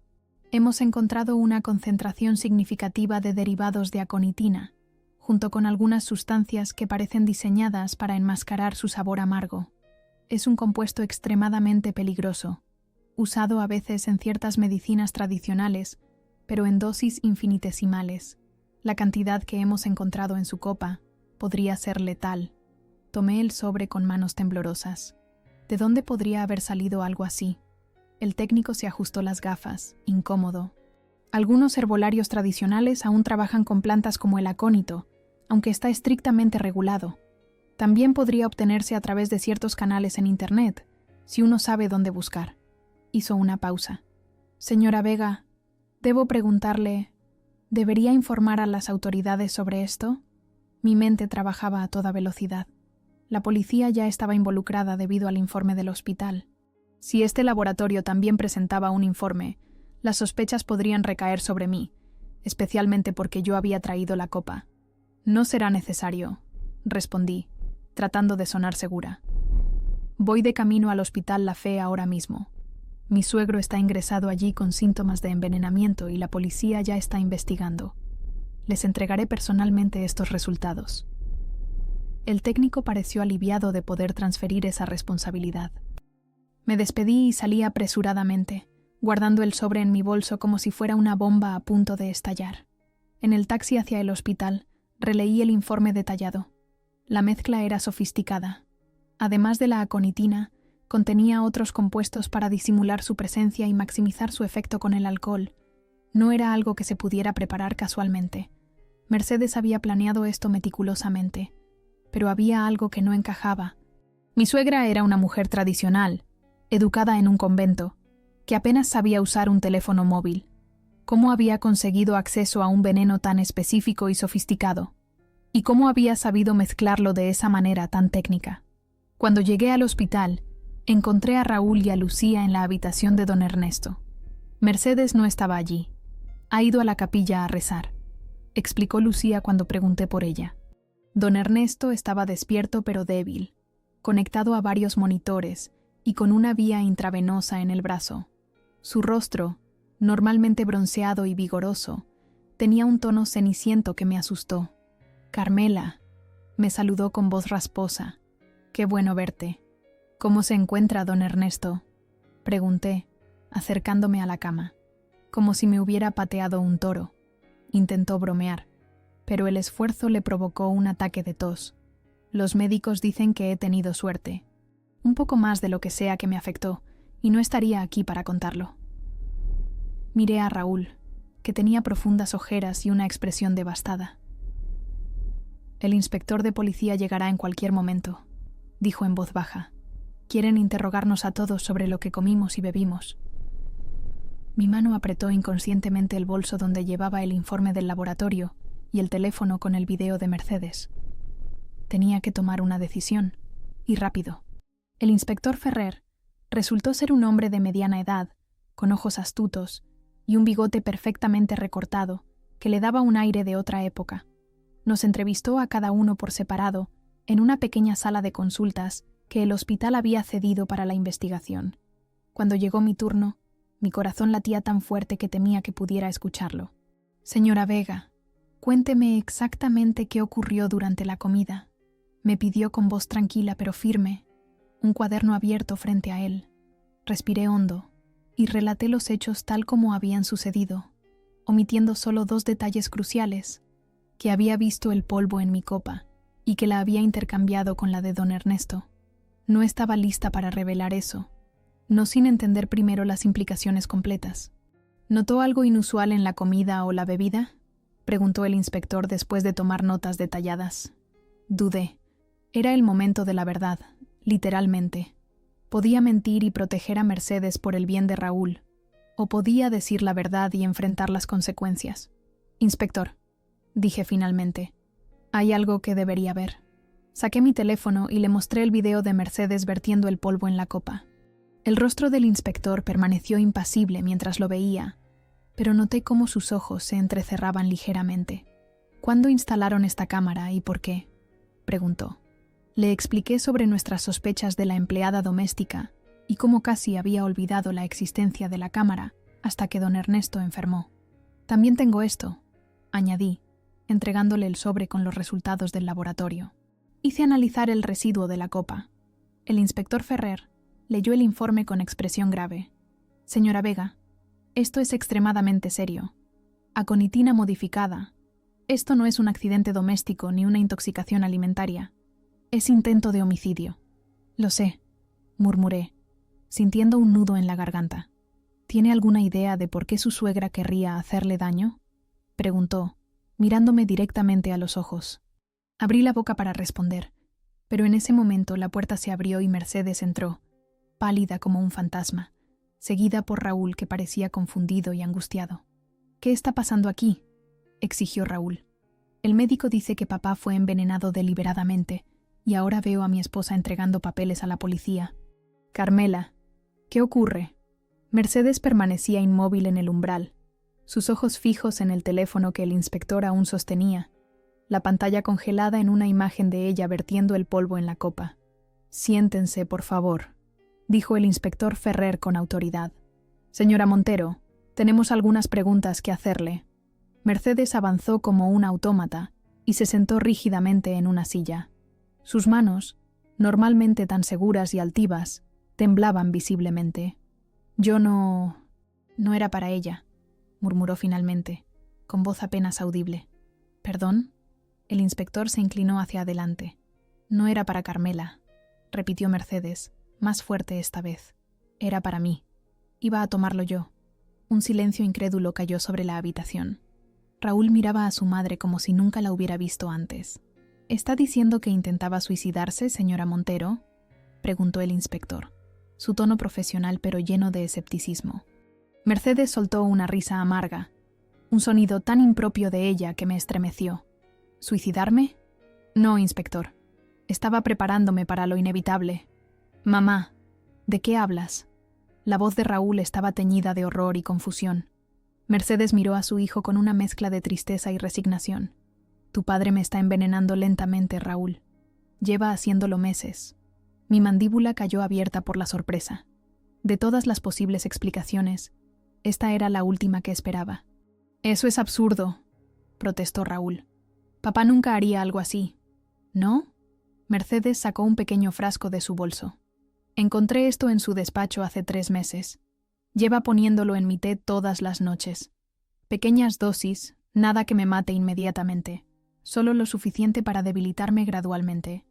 Hemos encontrado una concentración significativa de derivados de aconitina, junto con algunas sustancias que parecen diseñadas para enmascarar su sabor amargo. Es un compuesto extremadamente peligroso, usado a veces en ciertas medicinas tradicionales, pero en dosis infinitesimales. La cantidad que hemos encontrado en su copa podría ser letal. Tomé el sobre con manos temblorosas. ¿De dónde podría haber salido algo así? El técnico se ajustó las gafas, incómodo. Algunos herbolarios tradicionales aún trabajan con plantas como el acónito, aunque está estrictamente regulado. También podría obtenerse a través de ciertos canales en Internet, si uno sabe dónde buscar. Hizo una pausa. Señora Vega, debo preguntarle, ¿debería informar a las autoridades sobre esto? Mi mente trabajaba a toda velocidad. La policía ya estaba involucrada debido al informe del hospital. Si este laboratorio también presentaba un informe, las sospechas podrían recaer sobre mí, especialmente porque yo había traído la copa. No será necesario, respondí, tratando de sonar segura. Voy de camino al Hospital La Fe ahora mismo. Mi suegro está ingresado allí con síntomas de envenenamiento y la policía ya está investigando. Les entregaré personalmente estos resultados. El técnico pareció aliviado de poder transferir esa responsabilidad. Me despedí y salí apresuradamente, guardando el sobre en mi bolso como si fuera una bomba a punto de estallar. En el taxi hacia el hospital, releí el informe detallado. La mezcla era sofisticada. Además de la aconitina, contenía otros compuestos para disimular su presencia y maximizar su efecto con el alcohol. No era algo que se pudiera preparar casualmente. Mercedes había planeado esto meticulosamente, pero había algo que no encajaba. Mi suegra era una mujer tradicional, educada en un convento, que apenas sabía usar un teléfono móvil. ¿Cómo había conseguido acceso a un veneno tan específico y sofisticado? ¿Y cómo había sabido mezclarlo de esa manera tan técnica? Cuando llegué al hospital, encontré a Raúl y a Lucía en la habitación de don Ernesto. Mercedes no estaba allí. Ha ido a la capilla a rezar, explicó Lucía cuando pregunté por ella. Don Ernesto estaba despierto pero débil, conectado a varios monitores y con una vía intravenosa en el brazo. Su rostro, normalmente bronceado y vigoroso, tenía un tono ceniciento que me asustó. «Carmela», me saludó con voz rasposa. «Qué bueno verte». «¿Cómo se encuentra don Ernesto?», pregunté, acercándome a la cama, como si me hubiera pateado un toro. Intentó bromear, pero el esfuerzo le provocó un ataque de tos. Los médicos dicen que he tenido suerte. Un poco más de lo que sea que me afectó, y no estaría aquí para contarlo. Miré a Raúl, que tenía profundas ojeras y una expresión devastada. «El inspector de policía llegará en cualquier momento», dijo en voz baja. «Quieren interrogarnos a todos sobre lo que comimos y bebimos». Mi mano apretó inconscientemente el bolso donde llevaba el informe del laboratorio y el teléfono con el video de Mercedes. Tenía que tomar una decisión, y rápido. El inspector Ferrer resultó ser un hombre de mediana edad, con ojos astutos y un bigote perfectamente recortado que le daba un aire de otra época. Nos entrevistó a cada uno por separado en una pequeña sala de consultas que el hospital había cedido para la investigación. Cuando llegó mi turno, mi corazón latía tan fuerte que temía que pudiera escucharlo. «Señora Vega, cuénteme exactamente qué ocurrió durante la comida», me pidió con voz tranquila pero firme, un cuaderno abierto frente a él. Respiré hondo y relaté los hechos tal como habían sucedido, omitiendo solo 2 detalles cruciales: que había visto el polvo en mi copa y que la había intercambiado con la de don Ernesto. No estaba lista para revelar eso, no sin entender primero las implicaciones completas. ¿Notó algo inusual en la comida o la bebida?, preguntó el inspector después de tomar notas detalladas. Dudé. Era el momento de la verdad, literalmente. Podía mentir y proteger a Mercedes por el bien de Raúl, o podía decir la verdad y enfrentar las consecuencias. «Inspector», dije finalmente, «hay algo que debería ver». Saqué mi teléfono y le mostré el video de Mercedes vertiendo el polvo en la copa. El rostro del inspector permaneció impasible mientras lo veía, pero noté cómo sus ojos se entrecerraban ligeramente. «¿Cuándo instalaron esta cámara y por qué?», preguntó. Le expliqué sobre nuestras sospechas de la empleada doméstica y cómo casi había olvidado la existencia de la cámara hasta que don Ernesto enfermó. «También tengo esto», añadí, entregándole el sobre con los resultados del laboratorio. Hice analizar el residuo de la copa. El inspector Ferrer leyó el informe con expresión grave. «Señora Vega, esto es extremadamente serio. Aconitina modificada. Esto no es un accidente doméstico ni una intoxicación alimentaria. Es intento de homicidio». «Lo sé», murmuré, sintiendo un nudo en la garganta. «¿Tiene alguna idea de por qué su suegra querría hacerle daño?», preguntó, mirándome directamente a los ojos. Abrí la boca para responder, pero en ese momento la puerta se abrió y Mercedes entró, pálida como un fantasma, seguida por Raúl, que parecía confundido y angustiado. «¿Qué está pasando aquí?», exigió Raúl. «El médico dice que papá fue envenenado deliberadamente y ahora veo a mi esposa entregando papeles a la policía». «Carmela, ¿qué ocurre?». Mercedes permanecía inmóvil en el umbral, sus ojos fijos en el teléfono que el inspector aún sostenía, la pantalla congelada en una imagen de ella vertiendo el polvo en la copa. «Siéntense, por favor», dijo el inspector Ferrer con autoridad. «Señora Montero, tenemos algunas preguntas que hacerle». Mercedes avanzó como un autómata y se sentó rígidamente en una silla. Sus manos, normalmente tan seguras y altivas, temblaban visiblemente. «No era para ella», murmuró finalmente, con voz apenas audible. «¿Perdón?». El inspector se inclinó hacia adelante. «No era para Carmela», repitió Mercedes, más fuerte esta vez. «Era para mí. Iba a tomarlo yo». Un silencio incrédulo cayó sobre la habitación. Raúl miraba a su madre como si nunca la hubiera visto antes. «¿Está diciendo que intentaba suicidarse, señora Montero?», preguntó el inspector, su tono profesional pero lleno de escepticismo. Mercedes soltó una risa amarga, un sonido tan impropio de ella que me estremeció. «¿Suicidarme? No, inspector. Estaba preparándome para lo inevitable». «Mamá, ¿de qué hablas?». La voz de Raúl estaba teñida de horror y confusión. Mercedes miró a su hijo con una mezcla de tristeza y resignación. «Tu padre me está envenenando lentamente, Raúl. Lleva haciéndolo meses». Mi mandíbula cayó abierta por la sorpresa. De todas las posibles explicaciones, esta era la última que esperaba. «Eso es absurdo», protestó Raúl. «Papá nunca haría algo así». «¿No?». Mercedes sacó un pequeño frasco de su bolso. «Encontré esto en su despacho hace 3 meses. Lleva poniéndolo en mi té todas las noches. Pequeñas dosis, nada que me mate inmediatamente. Solo lo suficiente para debilitarme gradualmente.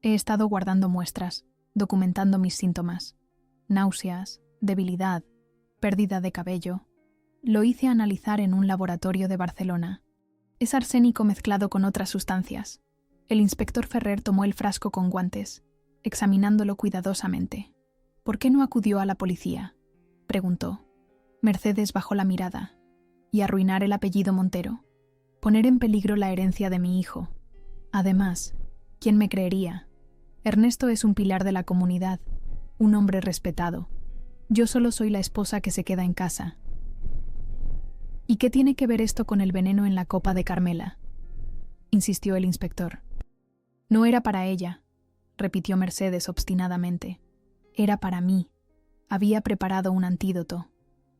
He estado guardando muestras, documentando mis síntomas. Náuseas, debilidad, pérdida de cabello. Lo hice analizar en un laboratorio de Barcelona. Es arsénico mezclado con otras sustancias». El inspector Ferrer tomó el frasco con guantes, examinándolo cuidadosamente. «¿Por qué no acudió a la policía?», preguntó. Mercedes bajó la mirada. «¿Y arruinar el apellido Montero? Poner en peligro la herencia de mi hijo. Además, ¿quién me creería? Ernesto es un pilar de la comunidad, un hombre respetado. Yo solo soy la esposa que se queda en casa». «¿Y qué tiene que ver esto con el veneno en la copa de Carmela?», insistió el inspector. «No era para ella», repitió Mercedes obstinadamente. «Era para mí. Había preparado un antídoto.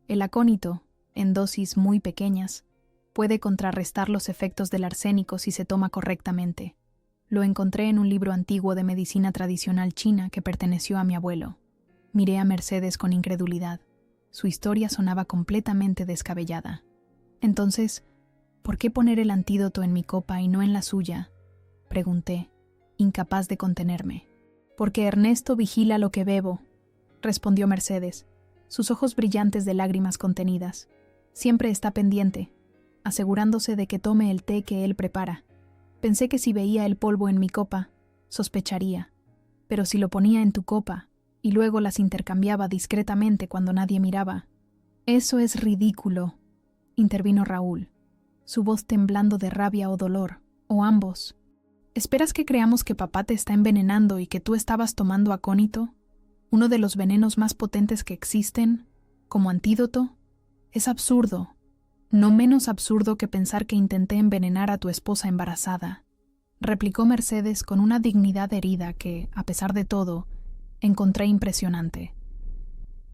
El acónito, en dosis muy pequeñas, puede contrarrestar los efectos del arsénico si se toma correctamente. Lo encontré en un libro antiguo de medicina tradicional china que perteneció a mi abuelo». Miré a Mercedes con incredulidad. Su historia sonaba completamente descabellada. «Entonces, ¿por qué poner el antídoto en mi copa y no en la suya?», pregunté, incapaz de contenerme. «Porque Ernesto vigila lo que bebo», respondió Mercedes, sus ojos brillantes de lágrimas contenidas. «Siempre está pendiente, asegurándose de que tome el té que él prepara. Pensé que si veía el polvo en mi copa, sospecharía. Pero si lo ponía en tu copa, y luego las intercambiaba discretamente cuando nadie miraba. «Eso es ridículo», intervino Raúl, su voz temblando de rabia o dolor, o ambos. «¿Esperas que creamos que papá te está envenenando y que tú estabas tomando acónito? Uno de los venenos más potentes que existen, como antídoto. Es absurdo. No menos absurdo que pensar que intenté envenenar a tu esposa embarazada», replicó Mercedes con una dignidad herida que, a pesar de todo, encontré impresionante.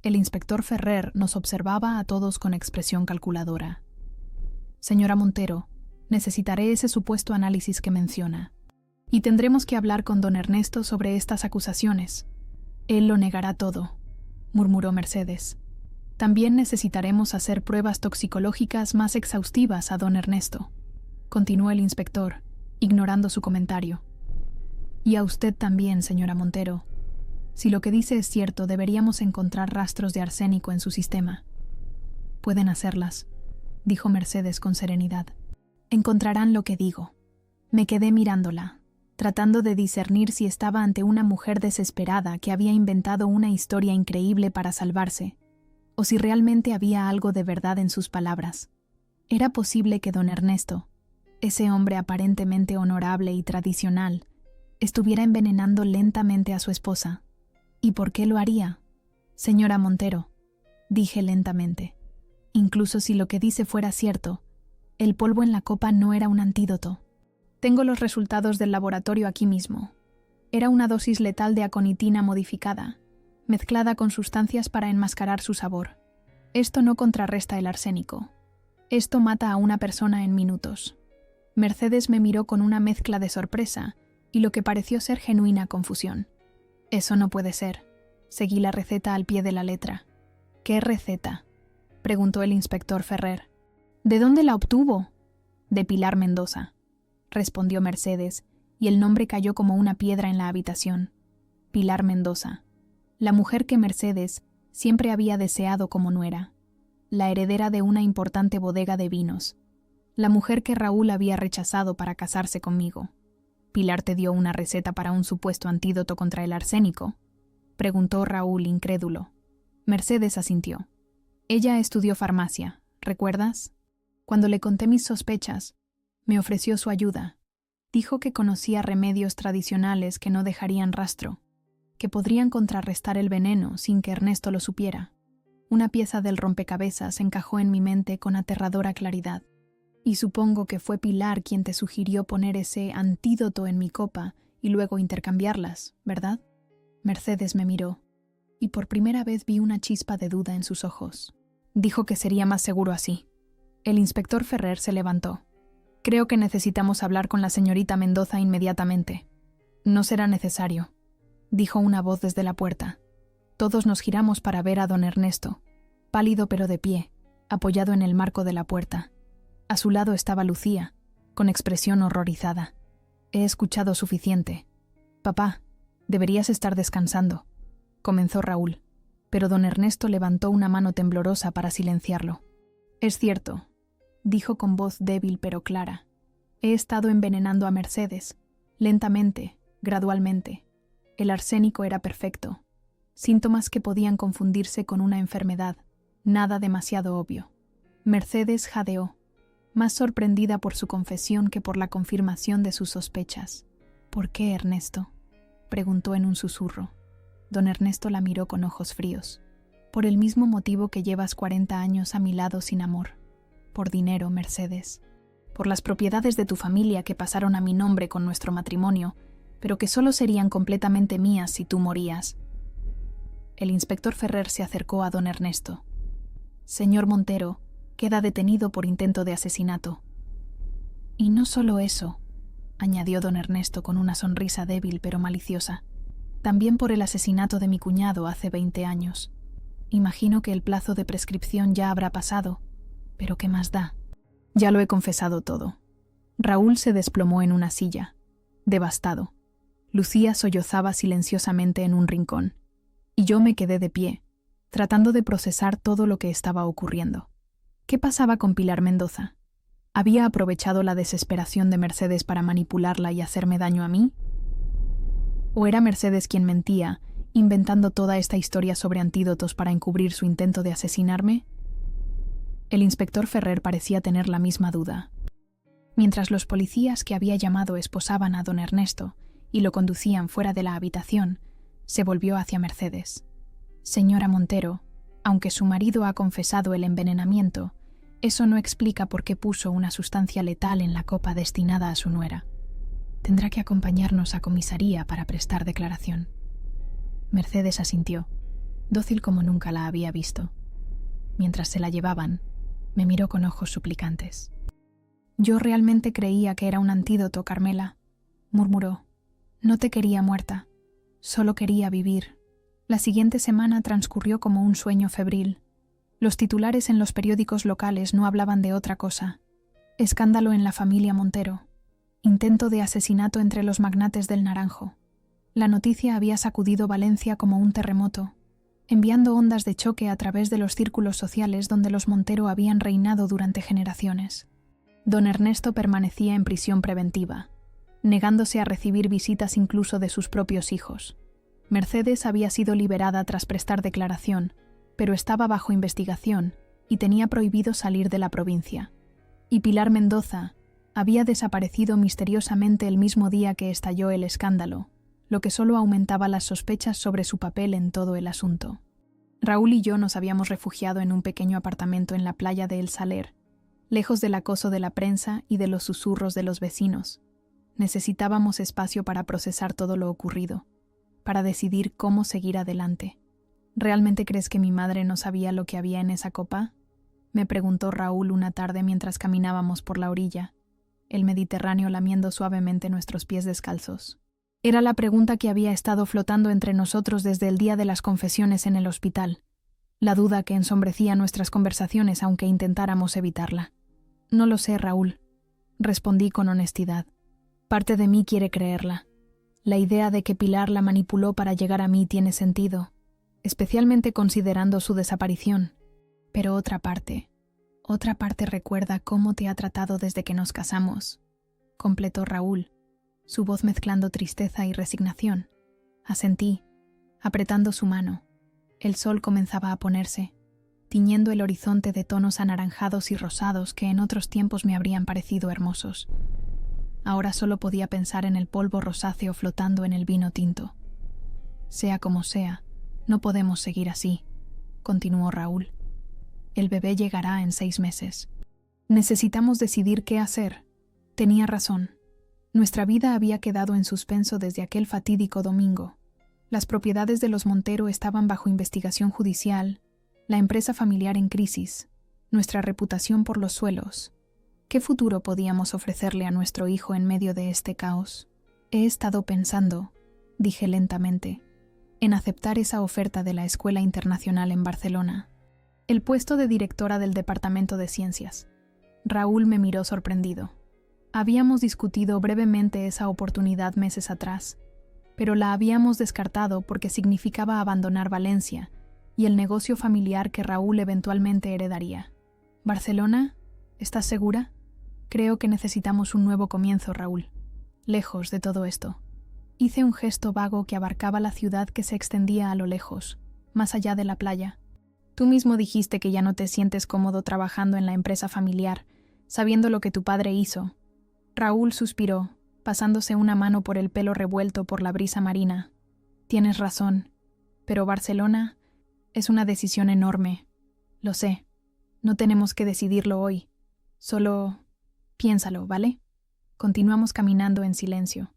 El inspector Ferrer nos observaba a todos con expresión calculadora. «Señora Montero, necesitaré ese supuesto análisis que menciona. Y tendremos que hablar con don Ernesto sobre estas acusaciones. Él lo negará todo», murmuró Mercedes. «También necesitaremos hacer pruebas toxicológicas más exhaustivas a don Ernesto», continuó el inspector, ignorando su comentario. «Y a usted también, señora Montero. Si lo que dice es cierto, deberíamos encontrar rastros de arsénico en su sistema». «Pueden hacerlas», dijo Mercedes con serenidad. «Encontrarán lo que digo». Me quedé mirándola, tratando de discernir si estaba ante una mujer desesperada que había inventado una historia increíble para salvarse, o si realmente había algo de verdad en sus palabras. Era posible que don Ernesto, ese hombre aparentemente honorable y tradicional, estuviera envenenando lentamente a su esposa. ¿Y por qué lo haría? «Señora Montero», dije lentamente, «incluso si lo que dice fuera cierto, el polvo en la copa no era un antídoto. Tengo los resultados del laboratorio aquí mismo. Era una dosis letal de aconitina modificada, mezclada con sustancias para enmascarar su sabor. Esto no contrarresta el arsénico. Esto mata a una persona en minutos». Mercedes me miró con una mezcla de sorpresa y lo que pareció ser genuina confusión. «Eso no puede ser». Seguí la receta al pie de la letra. «¿Qué receta?», preguntó el inspector Ferrer. «¿De dónde la obtuvo?». «De Pilar Mendoza», respondió Mercedes, y el nombre cayó como una piedra en la habitación. Pilar Mendoza, la mujer que Mercedes siempre había deseado como nuera, la heredera de una importante bodega de vinos, la mujer que Raúl había rechazado para casarse conmigo. «¿Pilar te dio una receta para un supuesto antídoto contra el arsénico?», preguntó Raúl incrédulo. Mercedes asintió. «Ella estudió farmacia, ¿recuerdas? Cuando le conté mis sospechas, me ofreció su ayuda. Dijo que conocía remedios tradicionales que no dejarían rastro, que podrían contrarrestar el veneno sin que Ernesto lo supiera. Una pieza del rompecabezas encajó en mi mente con aterradora claridad. Y supongo que fue Pilar quien te sugirió poner ese antídoto en mi copa y luego intercambiarlas, ¿verdad?». Mercedes me miró, y por primera vez vi una chispa de duda en sus ojos. Dijo que sería más seguro así. El inspector Ferrer se levantó. «Creo que necesitamos hablar con la señorita Mendoza inmediatamente». «No será necesario», dijo una voz desde la puerta. Todos nos giramos para ver a don Ernesto, pálido pero de pie, apoyado en el marco de la puerta. A su lado estaba Lucía, con expresión horrorizada. «He escuchado suficiente. Papá, deberías estar descansando», comenzó Raúl, pero don Ernesto levantó una mano temblorosa para silenciarlo. «Es cierto», dijo con voz débil pero clara. «He estado envenenando a Mercedes, lentamente, gradualmente. El arsénico era perfecto. Síntomas que podían confundirse con una enfermedad, nada demasiado obvio». Mercedes jadeó, más sorprendida por su confesión que por la confirmación de sus sospechas. «¿Por qué, Ernesto?», preguntó en un susurro. Don Ernesto la miró con ojos fríos. «Por el mismo motivo que llevas 40 años a mi lado sin amor. Por dinero, Mercedes. Por las propiedades de tu familia que pasaron a mi nombre con nuestro matrimonio, pero que solo serían completamente mías si tú morías». El inspector Ferrer se acercó a don Ernesto. «Señor Montero, queda detenido por intento de asesinato». «Y no solo eso», añadió don Ernesto con una sonrisa débil pero maliciosa, «también por el asesinato de mi cuñado hace 20 años. Imagino que el plazo de prescripción ya habrá pasado, pero ¿qué más da? Ya lo he confesado todo». Raúl se desplomó en una silla, devastado. Lucía sollozaba silenciosamente en un rincón, y yo me quedé de pie, tratando de procesar todo lo que estaba ocurriendo. ¿Qué pasaba con Pilar Mendoza? ¿Había aprovechado la desesperación de Mercedes para manipularla y hacerme daño a mí? ¿O era Mercedes quien mentía ¿Inventando toda esta historia sobre antídotos para encubrir su intento de asesinarme? El inspector Ferrer parecía tener la misma duda. Mientras los policías que había llamado esposaban a don Ernesto y lo conducían fuera de la habitación, se volvió hacia Mercedes. Señora Montero, aunque su marido ha confesado el envenenamiento, eso no explica por qué puso una sustancia letal en la copa destinada a su nuera. Tendrá que acompañarnos a comisaría para prestar declaración. Mercedes asintió, dócil como nunca la había visto. Mientras se la llevaban, me miró con ojos suplicantes. Yo realmente creía que era un antídoto, Carmela, murmuró. No te quería muerta, solo quería vivir. La siguiente semana transcurrió como un sueño febril. Los titulares en los periódicos locales no hablaban de otra cosa. Escándalo en la familia Montero. Intento de asesinato entre los magnates del Naranjo. La noticia había sacudido Valencia como un terremoto, enviando ondas de choque a través de los círculos sociales donde los Montero habían reinado durante generaciones. Don Ernesto permanecía en prisión preventiva, negándose a recibir visitas incluso de sus propios hijos. Mercedes había sido liberada tras prestar declaración, pero estaba bajo investigación y tenía prohibido salir de la provincia. Y Pilar Mendoza había desaparecido misteriosamente el mismo día que estalló el escándalo, lo que solo aumentaba las sospechas sobre su papel en todo el asunto. Raúl y yo nos habíamos refugiado en un pequeño apartamento en la playa de El Saler, lejos del acoso de la prensa y de los susurros de los vecinos. Necesitábamos espacio para procesar todo lo ocurrido, para decidir cómo seguir adelante. ¿Realmente crees que mi madre no sabía lo que había en esa copa?, me preguntó Raúl una tarde mientras caminábamos por la orilla, el Mediterráneo lamiendo suavemente nuestros pies descalzos. Era la pregunta que había estado flotando entre nosotros desde el día de las confesiones en el hospital, la duda que ensombrecía nuestras conversaciones aunque intentáramos evitarla. No lo sé, Raúl, respondí con honestidad. Parte de mí quiere creerla. La idea de que Pilar la manipuló para llegar a mí tiene sentido, especialmente considerando su desaparición. Pero otra parte recuerda cómo te ha tratado desde que nos casamos, completó Raúl, su voz mezclando tristeza y resignación. Asentí, apretando su mano. El sol comenzaba a ponerse, tiñendo el horizonte de tonos anaranjados y rosados que en otros tiempos me habrían parecido hermosos. Ahora solo podía pensar en el polvo rosáceo flotando en el vino tinto. Sea como sea, no podemos seguir así, continuó Raúl. El bebé llegará en 6 meses. Necesitamos decidir qué hacer. Tenía razón. Nuestra vida había quedado en suspenso desde aquel fatídico domingo. Las propiedades de los Montero estaban bajo investigación judicial, la empresa familiar en crisis, nuestra reputación por los suelos. ¿Qué futuro podíamos ofrecerle a nuestro hijo en medio de este caos? He estado pensando, dije lentamente, en aceptar esa oferta de la Escuela Internacional en Barcelona, el puesto de directora del Departamento de Ciencias. Raúl me miró sorprendido. Habíamos discutido brevemente esa oportunidad meses atrás, pero la habíamos descartado porque significaba abandonar Valencia y el negocio familiar que Raúl eventualmente heredaría. ¿Barcelona? ¿Estás segura? Creo que necesitamos un nuevo comienzo, Raúl. Lejos de todo esto. Hice un gesto vago que abarcaba la ciudad que se extendía a lo lejos, más allá de la playa. Tú mismo dijiste que ya no te sientes cómodo trabajando en la empresa familiar, sabiendo lo que tu padre hizo. Raúl suspiró, pasándose una mano por el pelo revuelto por la brisa marina. Tienes razón, pero Barcelona es una decisión enorme. Lo sé. No tenemos que decidirlo hoy. Solo piénsalo, ¿vale? Continuamos caminando en silencio,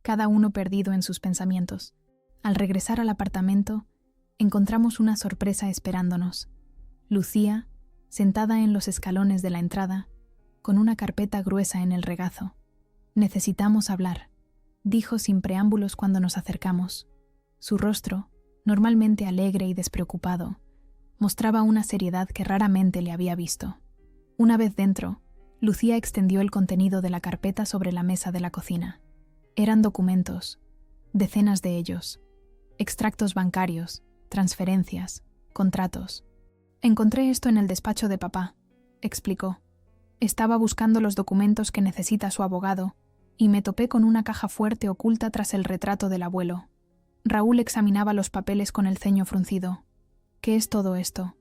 cada uno perdido en sus pensamientos. Al regresar al apartamento, encontramos una sorpresa esperándonos. Lucía, sentada en los escalones de la entrada, con una carpeta gruesa en el regazo. Necesitamos hablar, dijo sin preámbulos cuando nos acercamos. Su rostro, normalmente alegre y despreocupado, mostraba una seriedad que raramente le había visto. Una vez dentro, Lucía extendió el contenido de la carpeta sobre la mesa de la cocina. Eran documentos, decenas de ellos, extractos bancarios, transferencias, contratos. Encontré esto en el despacho de papá, explicó. Estaba buscando los documentos que necesita su abogado y me topé con una caja fuerte oculta tras el retrato del abuelo. Raúl examinaba los papeles con el ceño fruncido. ¿Qué es todo esto?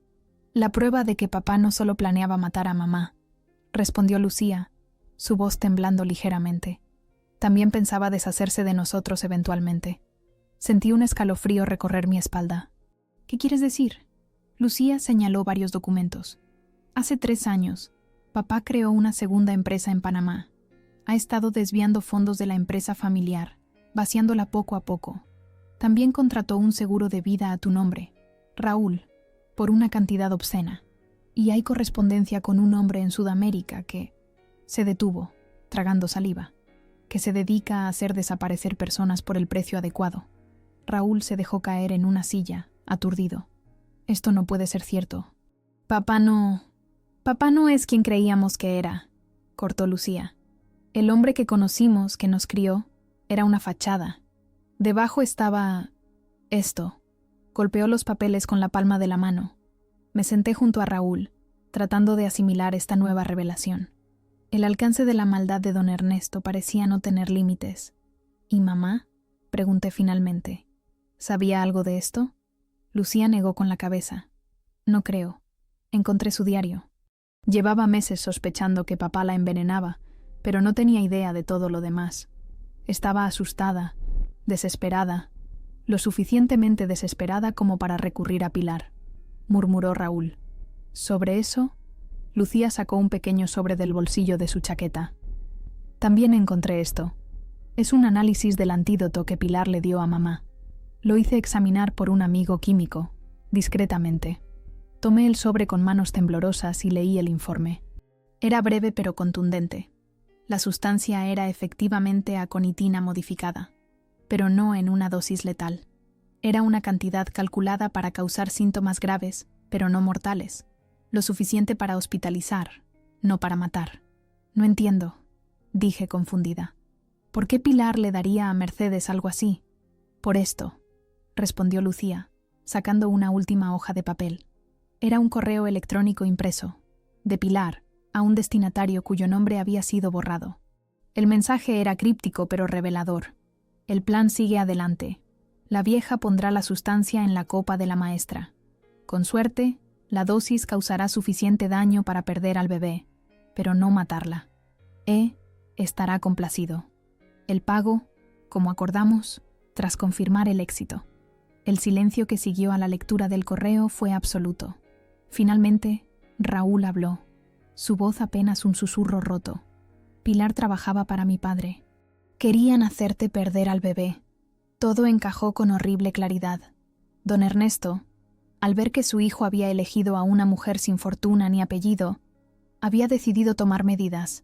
La prueba de que papá no solo planeaba matar a mamá, respondió Lucía, su voz temblando ligeramente. También pensaba deshacerse de nosotros eventualmente. Sentí un escalofrío recorrer mi espalda. ¿Qué quieres decir? Lucía señaló varios documentos. Hace 3 años, papá creó una segunda empresa en Panamá. Ha estado desviando fondos de la empresa familiar, vaciándola poco a poco. También contrató un seguro de vida a tu nombre, Raúl, por una cantidad obscena. Y hay correspondencia con un hombre en Sudamérica que se detuvo, tragando saliva, que se dedica a hacer desaparecer personas por el precio adecuado. Raúl se dejó caer en una silla, aturdido. Esto no puede ser cierto. Papá no es quien creíamos que era, cortó Lucía. El hombre que conocimos, que nos crió, era una fachada. Debajo estaba esto. Golpeó los papeles con la palma de la mano. Me senté junto a Raúl, tratando de asimilar esta nueva revelación. El alcance de la maldad de don Ernesto parecía no tener límites. ¿Y mamá? Pregunté finalmente. ¿Sabía algo de esto? Lucía negó con la cabeza. No creo. Encontré su diario. Llevaba meses sospechando que papá la envenenaba, pero no tenía idea de todo lo demás. Estaba asustada, desesperada, lo suficientemente desesperada como para recurrir a Pilar, murmuró Raúl. Sobre eso, Lucía sacó un pequeño sobre del bolsillo de su chaqueta. También encontré esto. Es un análisis del antídoto que Pilar le dio a mamá. Lo hice examinar por un amigo químico, discretamente. Tomé el sobre con manos temblorosas y leí el informe. Era breve pero contundente. La sustancia era efectivamente aconitina modificada, pero no en una dosis letal. Era una cantidad calculada para causar síntomas graves, pero no mortales. Lo suficiente para hospitalizar, no para matar. No entiendo, dije confundida. ¿Por qué Pilar le daría a Mercedes algo así? Por esto, respondió Lucía, sacando una última hoja de papel. Era un correo electrónico impreso, de Pilar, a un destinatario cuyo nombre había sido borrado. El mensaje era críptico pero revelador. El plan sigue adelante. La vieja pondrá la sustancia en la copa de la maestra. Con suerte, la dosis causará suficiente daño para perder al bebé, pero no matarla. Estará complacido. El pago, como acordamos, tras confirmar el éxito. El silencio que siguió a la lectura del correo fue absoluto. Finalmente, Raúl habló, su voz apenas un susurro roto. Pilar trabajaba para mi padre. Querían hacerte perder al bebé. Todo encajó con horrible claridad. Don Ernesto, al ver que su hijo había elegido a una mujer sin fortuna ni apellido, había decidido tomar medidas.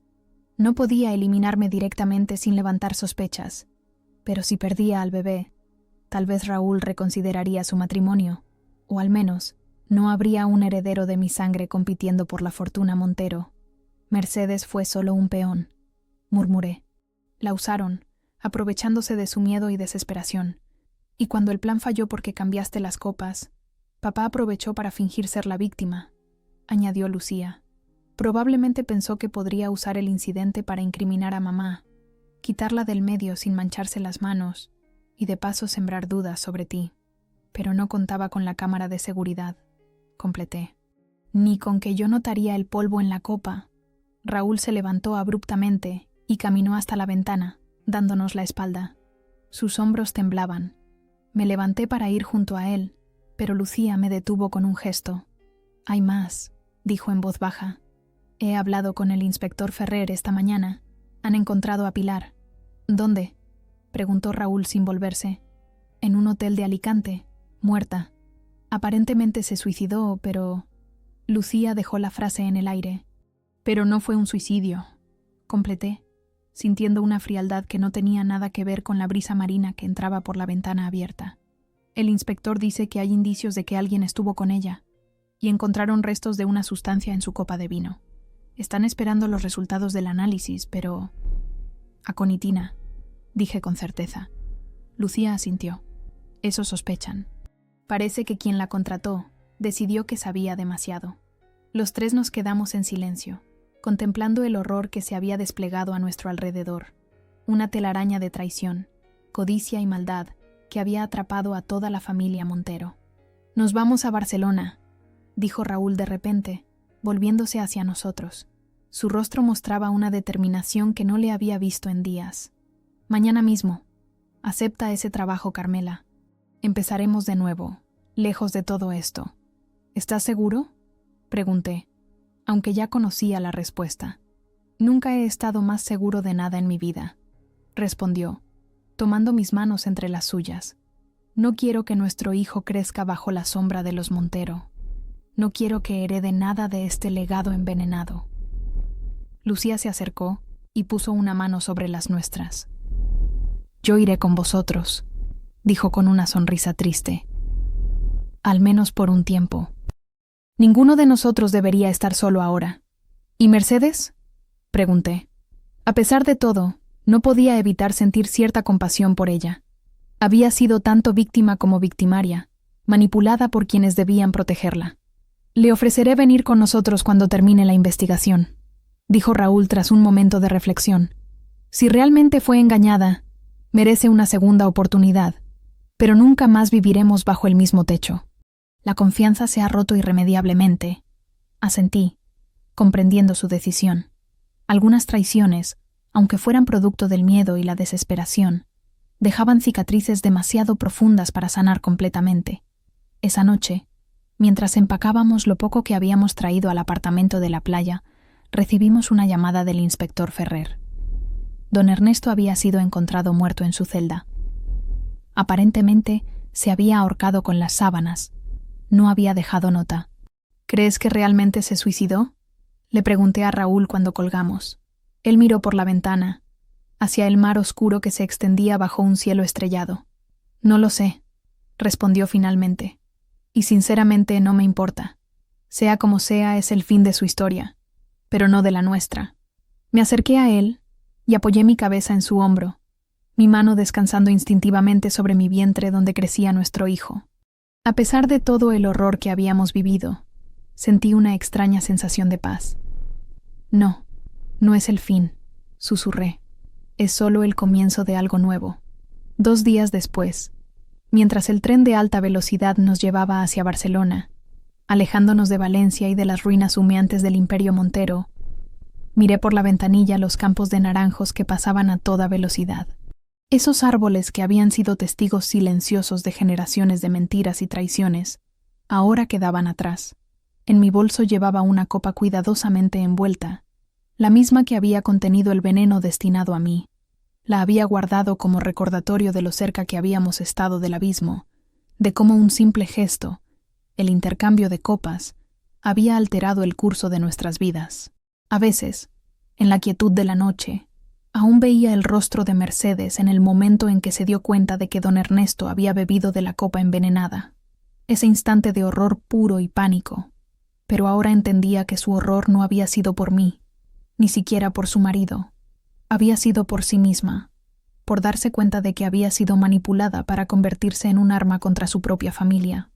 No podía eliminarme directamente sin levantar sospechas, pero si perdía al bebé, tal vez Raúl reconsideraría su matrimonio, o al menos no habría un heredero de mi sangre compitiendo por la fortuna Montero. Mercedes fue solo un peón, murmuré. La usaron, aprovechándose de su miedo y desesperación. Y cuando el plan falló porque cambiaste las copas, papá aprovechó para fingir ser la víctima, añadió Lucía. Probablemente pensó que podría usar el incidente para incriminar a mamá, quitarla del medio sin mancharse las manos y de paso sembrar dudas sobre ti. Pero no contaba con la cámara de seguridad, completé. Ni con que yo notaría el polvo en la copa. Raúl se levantó abruptamente y caminó hasta la ventana, dándonos la espalda. Sus hombros temblaban. Me levanté para ir junto a él, pero Lucía me detuvo con un gesto. Hay más, dijo en voz baja. He hablado con el inspector Ferrer esta mañana. Han encontrado a Pilar. ¿Dónde? Preguntó Raúl sin volverse. En un hotel de Alicante, muerta. Aparentemente se suicidó, pero... Lucía dejó la frase en el aire. Pero no fue un suicidio, completé, sintiendo una frialdad que no tenía nada que ver con la brisa marina que entraba por la ventana abierta. El inspector dice que hay indicios de que alguien estuvo con ella, y encontraron restos de una sustancia en su copa de vino. Están esperando los resultados del análisis, pero... Aconitina, dije con certeza. Lucía asintió. Eso sospechan. Parece que quien la contrató decidió que sabía demasiado. Los tres nos quedamos en silencio, contemplando el horror que se había desplegado a nuestro alrededor. Una telaraña de traición, codicia y maldad que había atrapado a toda la familia Montero. «Nos vamos a Barcelona», dijo Raúl de repente, volviéndose hacia nosotros. Su rostro mostraba una determinación que no le había visto en días. «Mañana mismo. Acepta ese trabajo, Carmela. Empezaremos de nuevo, lejos de todo esto». «¿Estás seguro?», pregunté, aunque ya conocía la respuesta. «Nunca he estado más seguro de nada en mi vida», respondió, tomando mis manos entre las suyas. «No quiero que nuestro hijo crezca bajo la sombra de los Montero. No quiero que herede nada de este legado envenenado». Lucía se acercó y puso una mano sobre las nuestras. «Yo iré con vosotros», dijo con una sonrisa triste. «Al menos por un tiempo. Ninguno de nosotros debería estar solo ahora». «¿Y Mercedes?», pregunté. A pesar de todo, no podía evitar sentir cierta compasión por ella. Había sido tanto víctima como victimaria, manipulada por quienes debían protegerla. «Le ofreceré venir con nosotros cuando termine la investigación», dijo Raúl tras un momento de reflexión. «Si realmente fue engañada, merece una segunda oportunidad, pero nunca más viviremos bajo el mismo techo. La confianza se ha roto irremediablemente», asentí, comprendiendo su decisión. Algunas traiciones, aunque fueran producto del miedo y la desesperación, dejaban cicatrices demasiado profundas para sanar completamente. Esa noche, mientras empacábamos lo poco que habíamos traído al apartamento de la playa, recibimos una llamada del inspector Ferrer. Don Ernesto había sido encontrado muerto en su celda. Aparentemente, se había ahorcado con las sábanas. No había dejado nota. «¿Crees que realmente se suicidó?», le pregunté a Raúl cuando colgamos. Él miró por la ventana, hacia el mar oscuro que se extendía bajo un cielo estrellado. «No lo sé», respondió finalmente. «Y sinceramente no me importa. Sea como sea, es el fin de su historia, pero no de la nuestra». Me acerqué a él y apoyé mi cabeza en su hombro, mi mano descansando instintivamente sobre mi vientre donde crecía nuestro hijo. A pesar de todo el horror que habíamos vivido, sentí una extraña sensación de paz. «No, no es el fin», susurré. «Es solo el comienzo de algo nuevo». 2 días después, mientras el tren de alta velocidad nos llevaba hacia Barcelona, alejándonos de Valencia y de las ruinas humeantes del Imperio Montero, miré por la ventanilla los campos de naranjos que pasaban a toda velocidad. Esos árboles que habían sido testigos silenciosos de generaciones de mentiras y traiciones, ahora quedaban atrás. En mi bolso llevaba una copa cuidadosamente envuelta, la misma que había contenido el veneno destinado a mí. La había guardado como recordatorio de lo cerca que habíamos estado del abismo, de cómo un simple gesto, el intercambio de copas, había alterado el curso de nuestras vidas. A veces, en la quietud de la noche, aún veía el rostro de Mercedes en el momento en que se dio cuenta de que don Ernesto había bebido de la copa envenenada. Ese instante de horror puro y pánico. Pero ahora entendía que su horror no había sido por mí, ni siquiera por su marido. Había sido por sí misma, por darse cuenta de que había sido manipulada para convertirse en un arma contra su propia familia.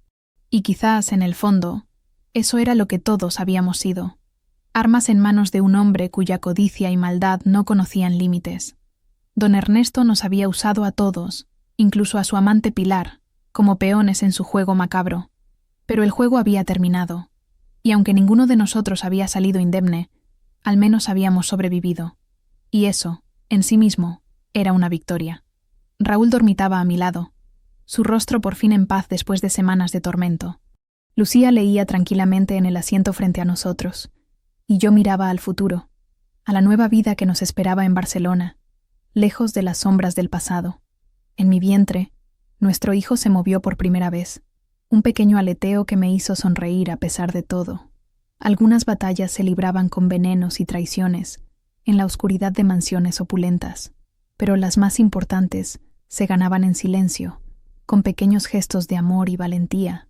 Y quizás, en el fondo, eso era lo que todos habíamos sido. Armas en manos de un hombre cuya codicia y maldad no conocían límites. Don Ernesto nos había usado a todos, incluso a su amante Pilar, como peones en su juego macabro. Pero el juego había terminado, y aunque ninguno de nosotros había salido indemne, al menos habíamos sobrevivido. Y eso, en sí mismo, era una victoria. Raúl dormitaba a mi lado, su rostro por fin en paz después de semanas de tormento. Lucía leía tranquilamente en el asiento frente a nosotros, y yo miraba al futuro, a la nueva vida que nos esperaba en Barcelona, lejos de las sombras del pasado. En mi vientre, nuestro hijo se movió por primera vez, un pequeño aleteo que me hizo sonreír a pesar de todo. Algunas batallas se libraban con venenos y traiciones, en la oscuridad de mansiones opulentas, pero las más importantes se ganaban en silencio, con pequeños gestos de amor y valentía.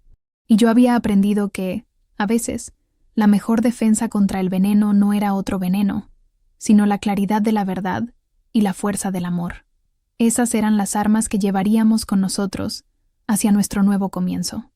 Y yo había aprendido que, a veces, la mejor defensa contra el veneno no era otro veneno, sino la claridad de la verdad y la fuerza del amor. Esas eran las armas que llevaríamos con nosotros hacia nuestro nuevo comienzo.